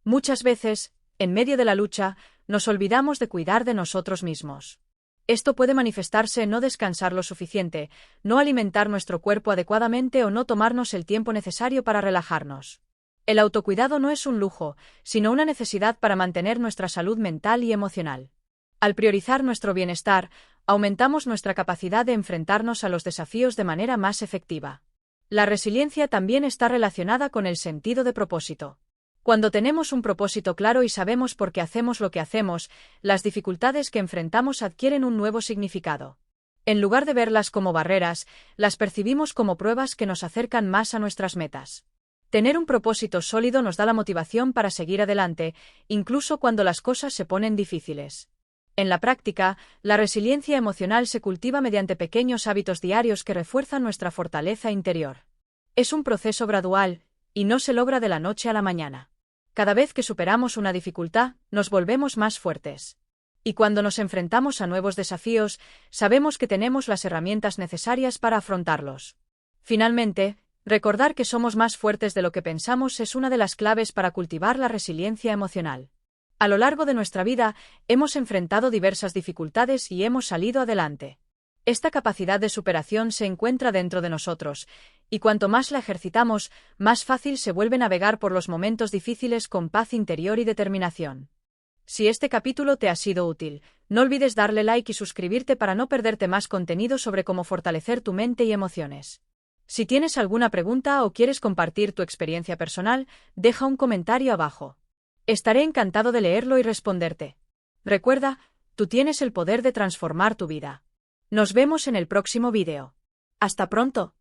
Muchas veces, en medio de la lucha, nos olvidamos de cuidar de nosotros mismos. Esto puede manifestarse en no descansar lo suficiente, no alimentar nuestro cuerpo adecuadamente o no tomarnos el tiempo necesario para relajarnos. El autocuidado no es un lujo, sino una necesidad para mantener nuestra salud mental y emocional. Al priorizar nuestro bienestar, aumentamos nuestra capacidad de enfrentarnos a los desafíos de manera más efectiva. La resiliencia también está relacionada con el sentido de propósito. Cuando tenemos un propósito claro y sabemos por qué hacemos lo que hacemos, las dificultades que enfrentamos adquieren un nuevo significado. En lugar de verlas como barreras, las percibimos como pruebas que nos acercan más a nuestras metas. Tener un propósito sólido nos da la motivación para seguir adelante, incluso cuando las cosas se ponen difíciles. En la práctica, la resiliencia emocional se cultiva mediante pequeños hábitos diarios que refuerzan nuestra fortaleza interior. Es un proceso gradual, y no se logra de la noche a la mañana. Cada vez que superamos una dificultad, nos volvemos más fuertes. Y cuando nos enfrentamos a nuevos desafíos, sabemos que tenemos las herramientas necesarias para afrontarlos. Finalmente, recordar que somos más fuertes de lo que pensamos es una de las claves para cultivar la resiliencia emocional. A lo largo de nuestra vida, hemos enfrentado diversas dificultades y hemos salido adelante. Esta capacidad de superación se encuentra dentro de nosotros, y cuanto más la ejercitamos, más fácil se vuelve navegar por los momentos difíciles con paz interior y determinación. Si este capítulo te ha sido útil, no olvides darle like y suscribirte para no perderte más contenido sobre cómo fortalecer tu mente y emociones. Si tienes alguna pregunta o quieres compartir tu experiencia personal, deja un comentario abajo. Estaré encantado de leerlo y responderte. Recuerda, tú tienes el poder de transformar tu vida. Nos vemos en el próximo vídeo. Hasta pronto.